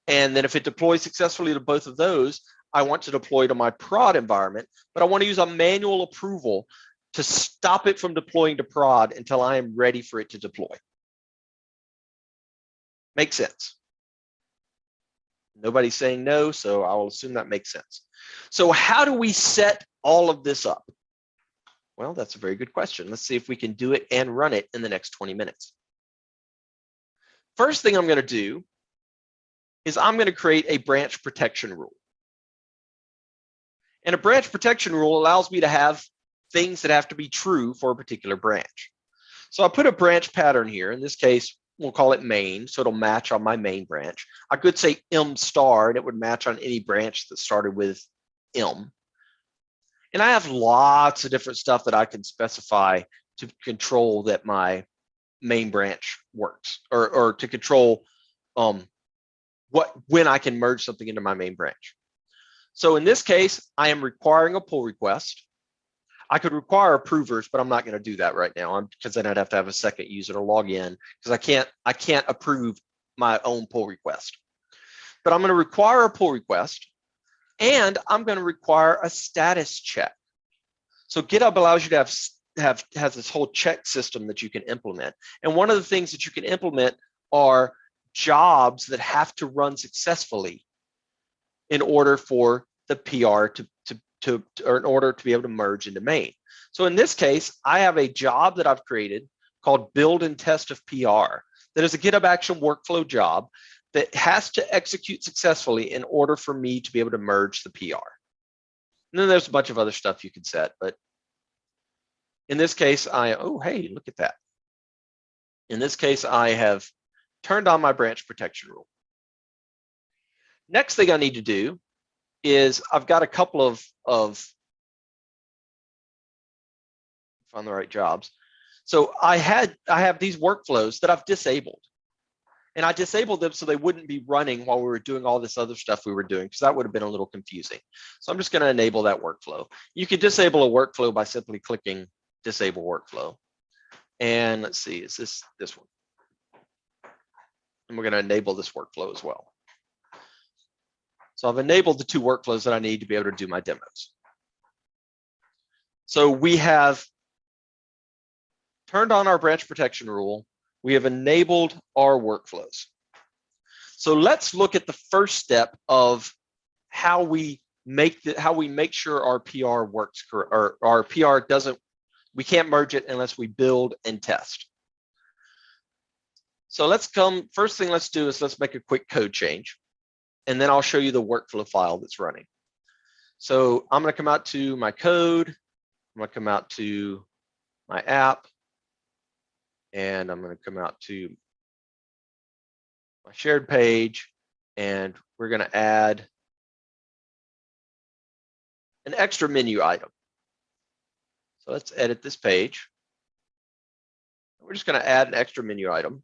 And then if it deploys successfully to both of those, I want to deploy to my prod environment, but I want to use a manual approval to stop it from deploying to prod until I am ready for it to deploy. Makes sense? Nobody's saying no, so I will assume that makes sense. So how do we set all of this up? Well, that's a very good question. Let's see if we can do it and run it in the next 20 minutes. First thing I'm going to do is I'm going to create a branch protection rule. And a branch protection rule allows me to have things that have to be true for a particular branch. So I put a branch pattern here. In this case, we'll call it main, so it'll match on my main branch. I could say m star, and it would match on any branch that started with m. And I have lots of different stuff that I can specify to control that my main branch works, or to control when I can merge something into my main branch. So in this case, I am requiring a pull request. I could require approvers, but I'm not going to do that right now because then I'd have to have a second user to log in because I can't approve my own pull request. But I'm going to require a pull request, and I'm going to require a status check. So GitHub allows you to has this whole check system that you can implement. And one of the things that you can implement are jobs that have to run successfully in order for the PR or in order to be able to merge into main. So in this case, I have a job that I've created called build and test of PR. That is a GitHub action workflow job that has to execute successfully in order for me to be able to merge the PR. And then there's a bunch of other stuff you can set, but in this case, oh, hey, look at that. In this case, I have turned on my branch protection rule. Next thing I need to do is I've got a couple of find the right jobs. So I have these workflows that I've disabled, and I disabled them so they wouldn't be running while we were doing all this other stuff we were doing, because that would have been a little confusing. So I'm just going to enable that workflow. You can disable a workflow by simply clicking disable workflow. And let's see, is this one? And we're going to enable this workflow as well. So I've enabled the two workflows that I need to be able to do my demos. So we have turned on our branch protection rule. We have enabled our workflows. So let's look at the first step of how we make sure our PR works, or our PR doesn't, we can't merge it unless we build and test. So first thing let's do is let's make a quick code change, and then I'll show you the workflow file that's running. So I'm going to come out to my code. I'm going to come out to my app, and I'm going to come out to my shared page, and we're going to add an extra menu item. So let's edit this page. We're just going to add an extra menu item.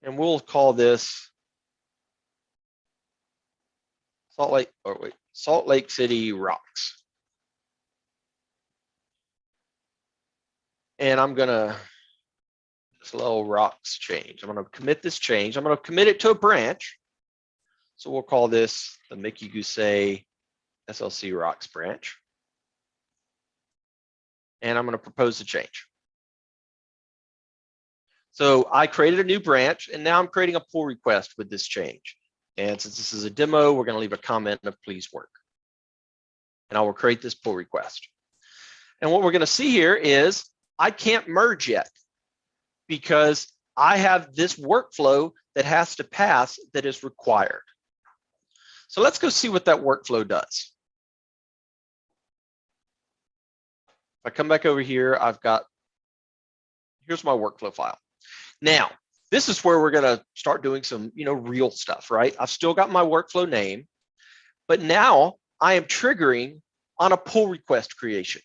And we'll call this Salt Lake City Rocks. And I'm going to this little rocks change. I'm going to commit this change. I'm going to commit it to a branch. So we'll call this the Mickey Gousset SLC Rocks branch. And I'm going to propose a change. So I created a new branch, and now I'm creating a pull request with this change. And since this is a demo, we're going to leave a comment of please work. And I will create this pull request. And what we're going to see here is I can't merge yet because I have this workflow that has to pass that is required. So let's go see what that workflow does. If I come back over here, here's my workflow file. Now, this is where we're going to start doing some, real stuff, right? I've still got my workflow name, but now I am triggering on a pull request creation,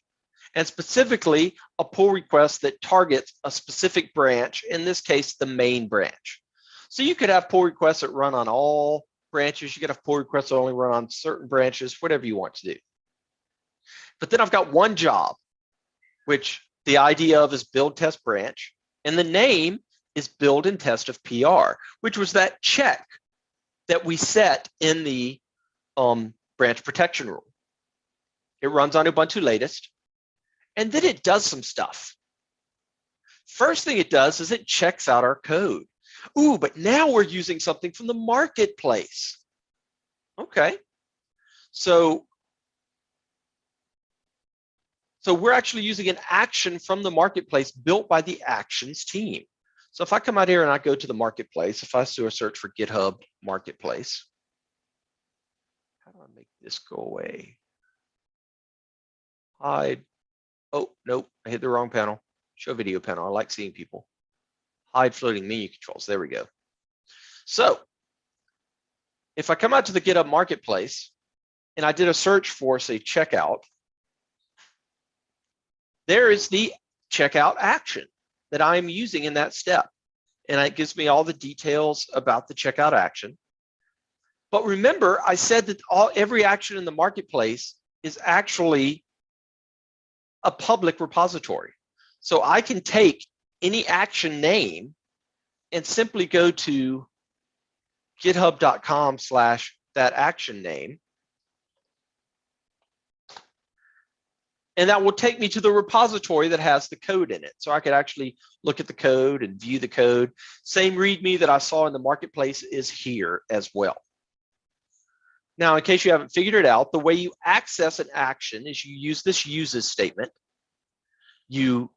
and specifically a pull request that targets a specific branch, in this case, the main branch. So you could have pull requests that run on all branches. You could have pull requests that only run on certain branches, whatever you want to do. But then I've got one job, which the idea of is build test branch, and the name is build and test of PR, which was that check that we set in the branch protection rule. It runs on Ubuntu latest, and then it does some stuff. First thing it does is it checks out our code. Ooh, but now we're using something from the marketplace. Okay, so we're actually using an action from the marketplace built by the actions team. So if I come out here and I go to the marketplace, if I do a search for GitHub marketplace, how do I make this go away? Hide. Oh, nope, I hit the wrong panel. Show video panel. I like seeing people. Hide floating menu controls. There we go. So if I come out to the GitHub marketplace and I did a search for, say, checkout, there is the checkout action that I'm using in that step. And it gives me all the details about the checkout action. But remember, I said that every action in the marketplace is actually a public repository. So I can take any action name and simply go to github.com/that action name. And that will take me to the repository that has the code in it. So I could actually look at the code and view the code. Same README that I saw in the marketplace is here as well. Now, in case you haven't figured it out, the way you access an action is you use this uses statement. You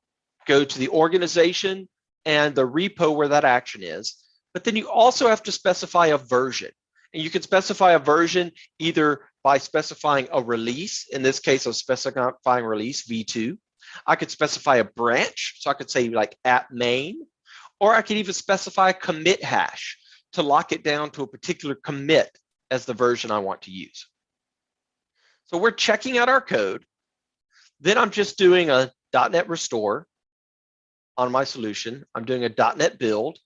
go to the organization and the repo where that action is, but then you also have to specify a version. And you can specify a version either by specifying a release. In this case, I'm specifying release v2. I could specify a branch. So I could say like @main, or I could even specify a commit hash to lock it down to a particular commit as the version I want to use. So we're checking out our code. Then I'm just doing a .NET restore on my solution. I'm doing a .NET build.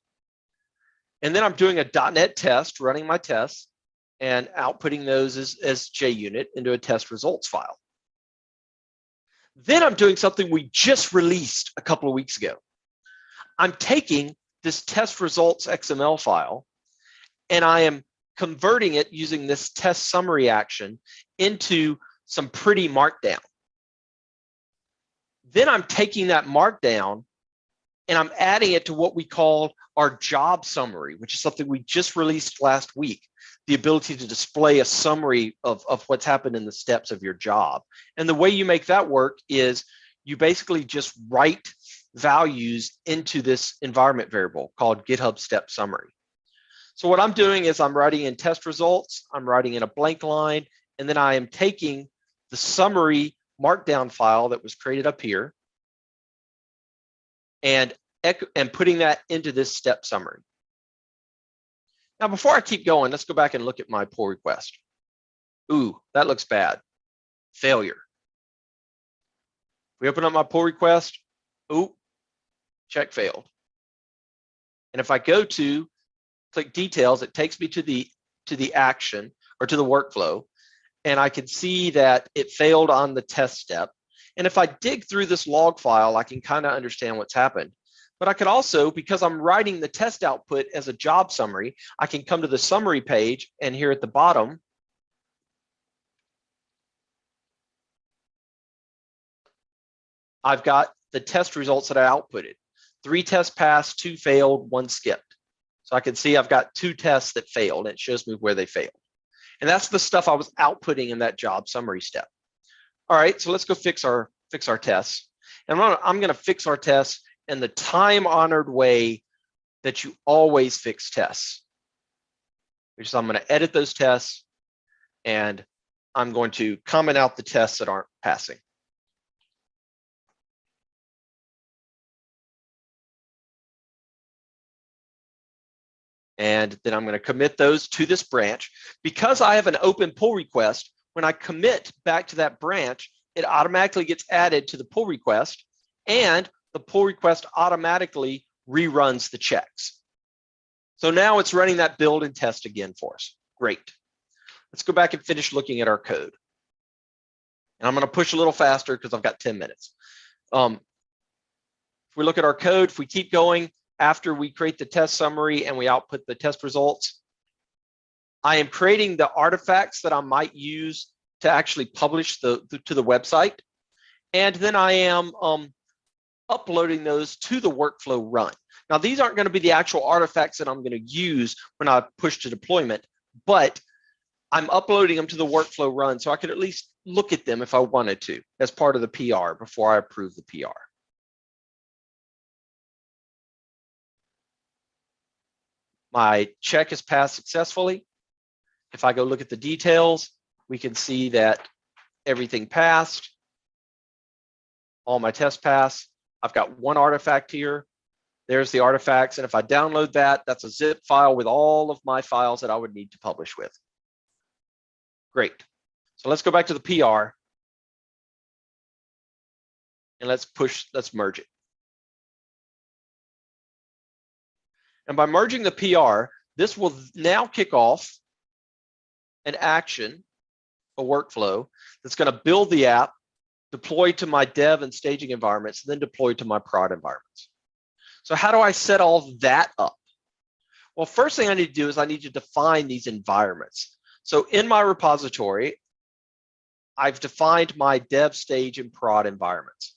And then I'm doing a .NET test, running my tests, and outputting those as JUnit into a test results file. Then I'm doing something we just released a couple of weeks ago. I'm taking this test results XML file, and I am converting it using this test summary action into some pretty markdown. Then I'm taking that markdown and I'm adding it to what we call our job summary, which is something we just released last week, the ability to display a summary of what's happened in the steps of your job. And the way you make that work is you basically just write values into this environment variable called GitHub step summary. So what I'm doing is I'm writing in test results, I'm writing in a blank line, and then I am taking the summary markdown file that was created up here and putting that into this step summary. Now, before I keep going, let's go back and look at my pull request. Ooh, that looks bad. Failure. We open up my pull request. Ooh, check failed. And if I go to click details, it takes me to the action or to the workflow, and I can see that it failed on the test step. And if I dig through this log file, I can kind of understand what's happened. But I could also, because I'm writing the test output as a job summary, I can come to the summary page, and here at the bottom, I've got the test results that I outputted. 3 tests passed, 2 failed, 1 skipped. So I can see I've got 2 tests that failed, and it shows me where they failed. And that's the stuff I was outputting in that job summary step. All right, so let's go fix our tests. And I'm going to fix our tests in the time-honored way that you always fix tests, which is I'm going to edit those tests, and I'm going to comment out the tests that aren't passing. And then I'm going to commit those to this branch. Because I have an open pull request, when I commit back to that branch, it automatically gets added to the pull request, and the pull request automatically reruns the checks. So now it's running that build and test again for us. Great. Let's go back and finish looking at our code. And I'm going to push a little faster because I've got 10 minutes. If we look at our code, if we keep going, after we create the test summary and we output the test results, I am creating the artifacts that I might use to actually publish to the website. And then I am uploading those to the workflow run. Now, these aren't going to be the actual artifacts that I'm going to use when I push to deployment, but I'm uploading them to the workflow run so I could at least look at them if I wanted to as part of the PR before I approve the PR. My check is passed successfully. If I go look at the details, we can see that everything passed. All my tests pass. I've got one artifact here. There's the artifacts. And if I download that, that's a zip file with all of my files that I would need to publish with. Great. So let's go back to the PR. And let's merge it. And by merging the PR, this will now kick off an action, a workflow that's going to build the app, deploy to my dev and staging environments, and then deploy to my prod environments. So how do I set all that up? Well, first thing I need to do is I need to define these environments. So in my repository, I've defined my dev, stage, and prod environments.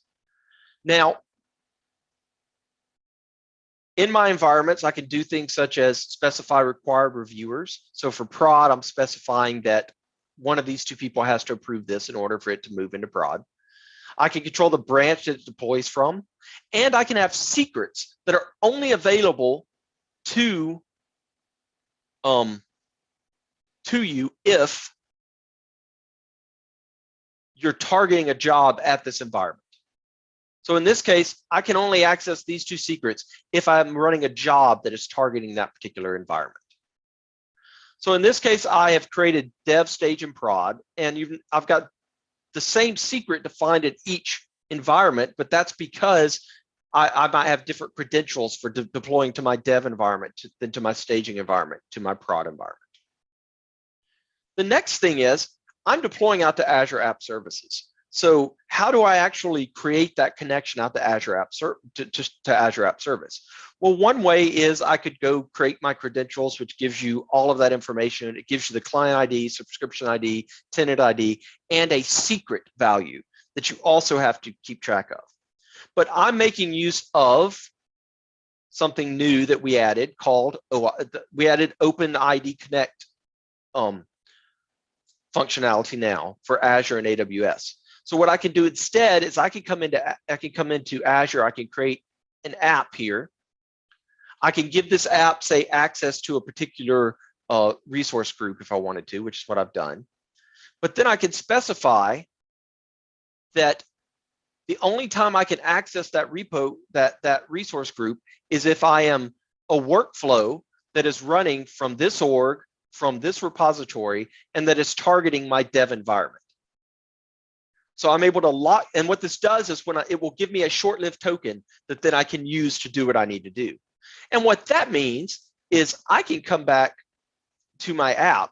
Now, in my environments, I can do things such as specify required reviewers. So for prod, I'm specifying that one of these two people has to approve this in order for it to move into prod. I can control the branch that it deploys from, and I can have secrets that are only available to you if you're targeting a job at this environment. So in this case, I can only access these two secrets if I'm running a job that is targeting that particular environment. So in this case, I have created dev, stage, and prod, and I've got the same secret defined in each environment, but that's because I might have different credentials for deploying to my dev environment than to my staging environment, to my prod environment. The next thing is I'm deploying out to Azure App Services. So how do I actually create that connection out to Azure App to Azure App Service? Well, one way is I could go create my credentials, which gives you all of that information. It gives you the client ID, subscription ID, tenant ID, and a secret value that you also have to keep track of. But I'm making use of something new that we added called, we added OpenID Connect functionality now for Azure and AWS. So what I can do instead is I can come into Azure, I can create an app here. I can give this app, say, access to a particular resource group if I wanted to, which is what I've done. But then I can specify that the only time I can access that repo, that resource group, is if I am a workflow that is running from this org, from this repository, and that is targeting my dev environment. So I'm able to lock, and what this does is it will give me a short-lived token that then I can use to do what I need to do. And what that means is I can come back to my app.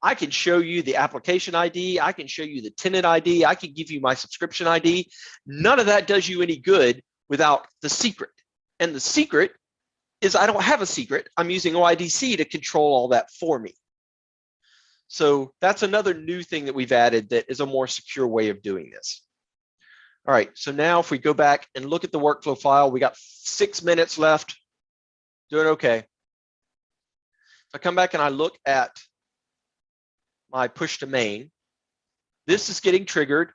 I can show you the application ID. I can show you the tenant ID. I can give you my subscription ID. None of that does you any good without the secret. And the secret is I don't have a secret. I'm using OIDC to control all that for me. So that's another new thing that we've added that is a more secure way of doing this. All right, so now if we go back and look at the workflow file, we got 6 minutes left, doing okay. If I come back and I look at my push to main, this is getting triggered.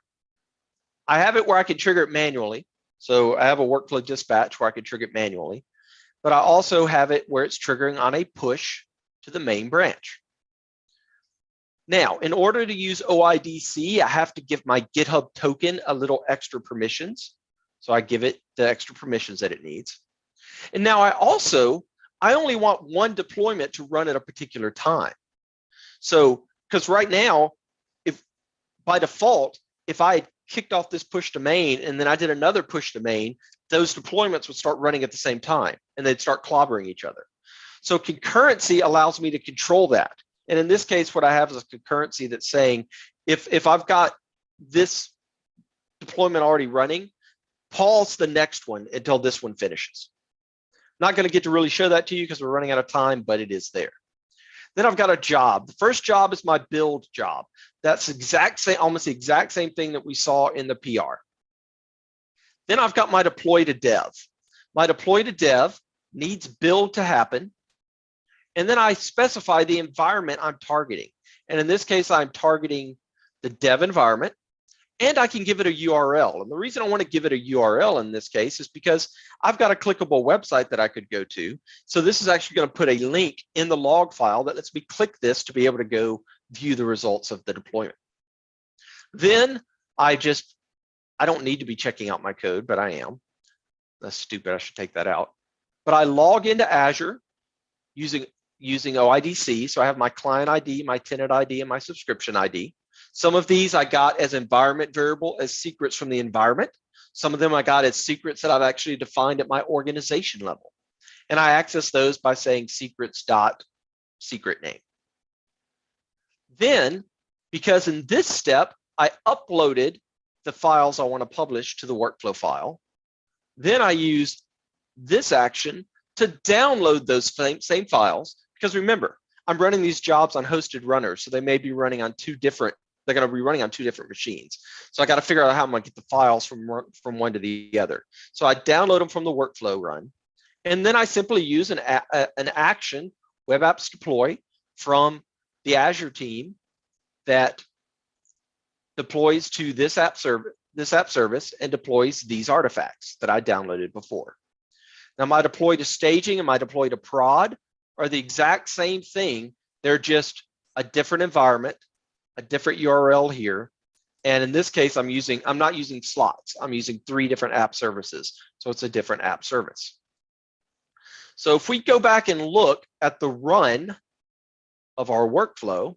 I have it where I can trigger it manually. So I have a workflow dispatch where I can trigger it manually, but I also have it where it's triggering on a push to the main branch. Now, in order to use OIDC, I have to give my GitHub token a little extra permissions. So I give it the extra permissions that it needs. And now I only want one deployment to run at a particular time. So, because right now, if by default, if I had kicked off this push to main and then I did another push to main, those deployments would start running at the same time and they'd start clobbering each other. So concurrency allows me to control that. And in this case, what I have is a concurrency that's saying, if I've got this deployment already running, pause the next one until this one finishes. Not going to get to really show that to you because we're running out of time, but it is there. Then I've got a job. The first job is my build job. That's almost the exact same thing that we saw in the PR. Then I've got my deploy to dev. My deploy to dev needs build to happen. And then I specify the environment I'm targeting. And in this case, I'm targeting the dev environment, and I can give it a URL. And the reason I want to give it a URL in this case is because I've got a clickable website that I could go to. So this is actually going to put a link in the log file that lets me click this to be able to go view the results of the deployment. Then I don't need to be checking out my code, but I am. That's stupid. I should take that out. But I log into Azure using OIDC. So I have my client ID, my tenant ID, and my subscription ID. Some of these I got as environment variable, as secrets from the environment. Some of them I got as secrets that I've actually defined at my organization level. And I access those by saying secrets.secret name. Then, because in this step, I uploaded the files I want to publish to the workflow file, then I use this action to download those same files. Because remember, I'm running these jobs on hosted runners, so they may be running on they're going to be running on two different machines. So I got to figure out how I'm going to get the files from one to the other. So I download them from the workflow run, and then I simply use an action, web apps deploy, from the Azure team that deploys to this app service and deploys these artifacts that I downloaded before. Now my deploy to staging and my deploy to prod are the exact same thing. They're just a different environment, a different URL here. And in this case, I'm not using slots. I'm using 3 different app services. So it's a different app service. So if we go back and look at the run of our workflow,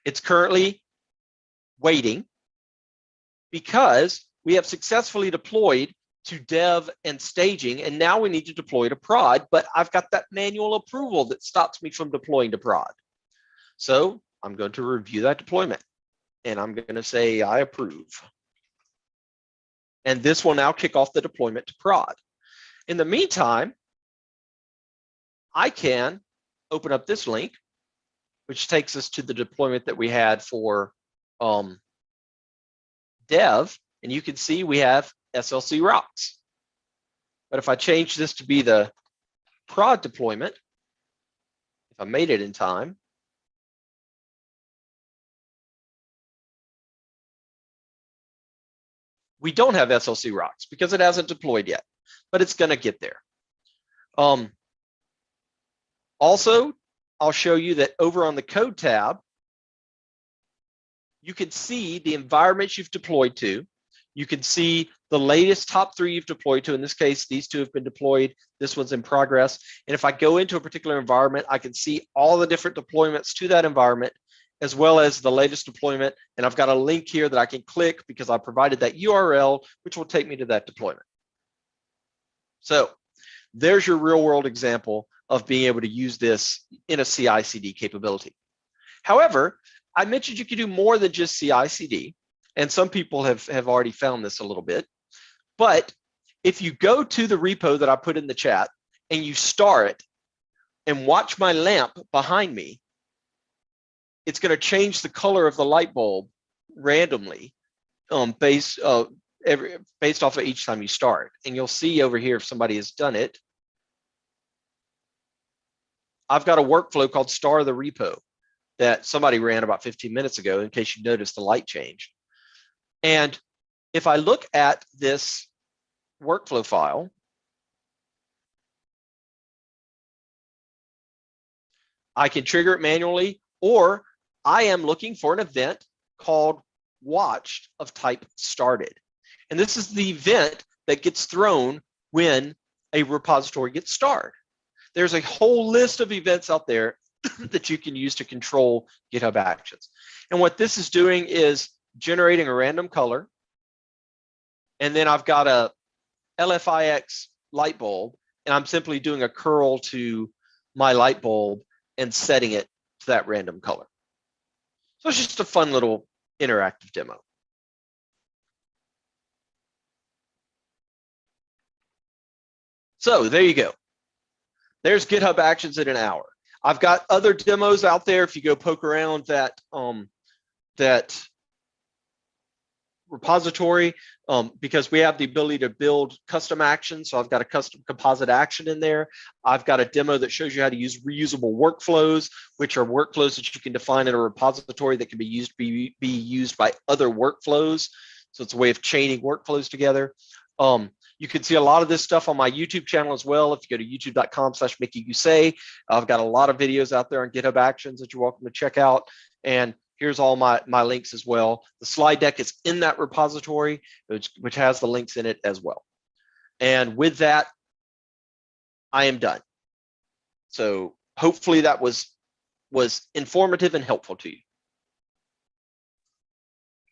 it's currently waiting because we have successfully deployed to dev and staging, and now we need to deploy to prod, but I've got that manual approval that stops me from deploying to prod. So I'm going to review that deployment, and I'm going to say I approve. And this will now kick off the deployment to prod. In the meantime, I can open up this link, which takes us to the deployment that we had for dev, and you can see we have SLC rocks. But if I change this to be the prod deployment, if I made it in time, we don't have SLC rocks because it hasn't deployed yet, but it's going to get there. Also, I'll show you that over on the code tab, you can see the environments you've deployed to. You can see the latest top 3 you've deployed to. In this case, these 2 have been deployed. This one's in progress. And if I go into a particular environment, I can see all the different deployments to that environment, as well as the latest deployment. And I've got a link here that I can click because I provided that URL, which will take me to that deployment. So there's your real world example of being able to use this in a CI/CD capability. However, I mentioned you could do more than just CI/CD. And some people have already found this a little bit. But if you go to the repo that I put in the chat and you star it and watch my lamp behind me, it's going to change the color of the light bulb randomly based off of each time you start. And you'll see over here if somebody has done it. I've got a workflow called Star the Repo that somebody ran about 15 minutes ago, in case you noticed the light change. And if I look at this workflow file, I can trigger it manually, or I am looking for an event called watched of type started. And this is the event that gets thrown when a repository gets started. There's a whole list of events out there that you can use to control GitHub Actions. And what this is doing is generating a random color. And then I've got a LFIX light bulb, and I'm simply doing a curl to my light bulb and setting it to that random color. So it's just a fun little interactive demo. So there you go. There's GitHub Actions in an hour. I've got other demos out there. If you go poke around that repository, because we have the ability to build custom actions. So I've got a custom composite action in there. I've got a demo that shows you how to use reusable workflows, which are workflows that you can define in a repository that can be used by other workflows. So it's a way of chaining workflows together. You can see a lot of this stuff on my YouTube channel as well. If you go to youtube.com/Mickey Gousset, I've got a lot of videos out there on GitHub Actions that you're welcome to check out. And here's all my links as well. The slide deck is in that repository, which has the links in it as well. And with that, I am done. So hopefully that was informative and helpful to you.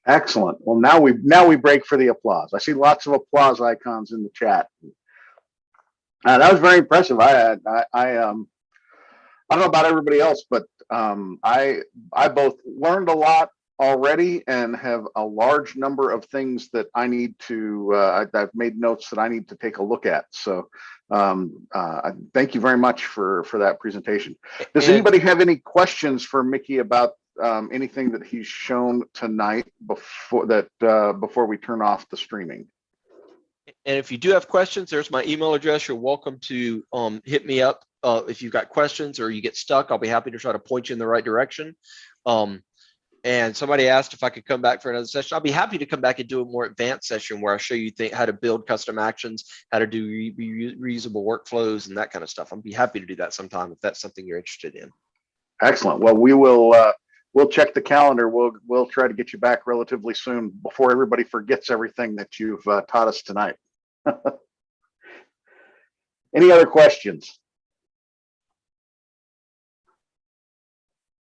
Excellent. Well, now we break for the applause. I see lots of applause icons in the chat. That was very impressive. I don't know about everybody else, but I both learned a lot already and have a large number of things that I need to. I've made notes that I need to take a look at. So thank you very much for that presentation. Does anybody have any questions for Mickey about anything that he's shown tonight before we turn off the streaming? And if you do have questions, there's my email address. You're welcome to hit me up if you've got questions or you get stuck. I'll be happy to try to point you in the right direction. And somebody asked if I could come back for another session. I'll be happy to come back and do a more advanced session where I show you how to build custom actions, how to do reusable workflows and that kind of stuff. I'll be happy to do that sometime if that's something you're interested in. Excellent. Well, we will. We'll check the calendar. We'll try to get you back relatively soon before everybody forgets everything that you've taught us tonight. Any other questions?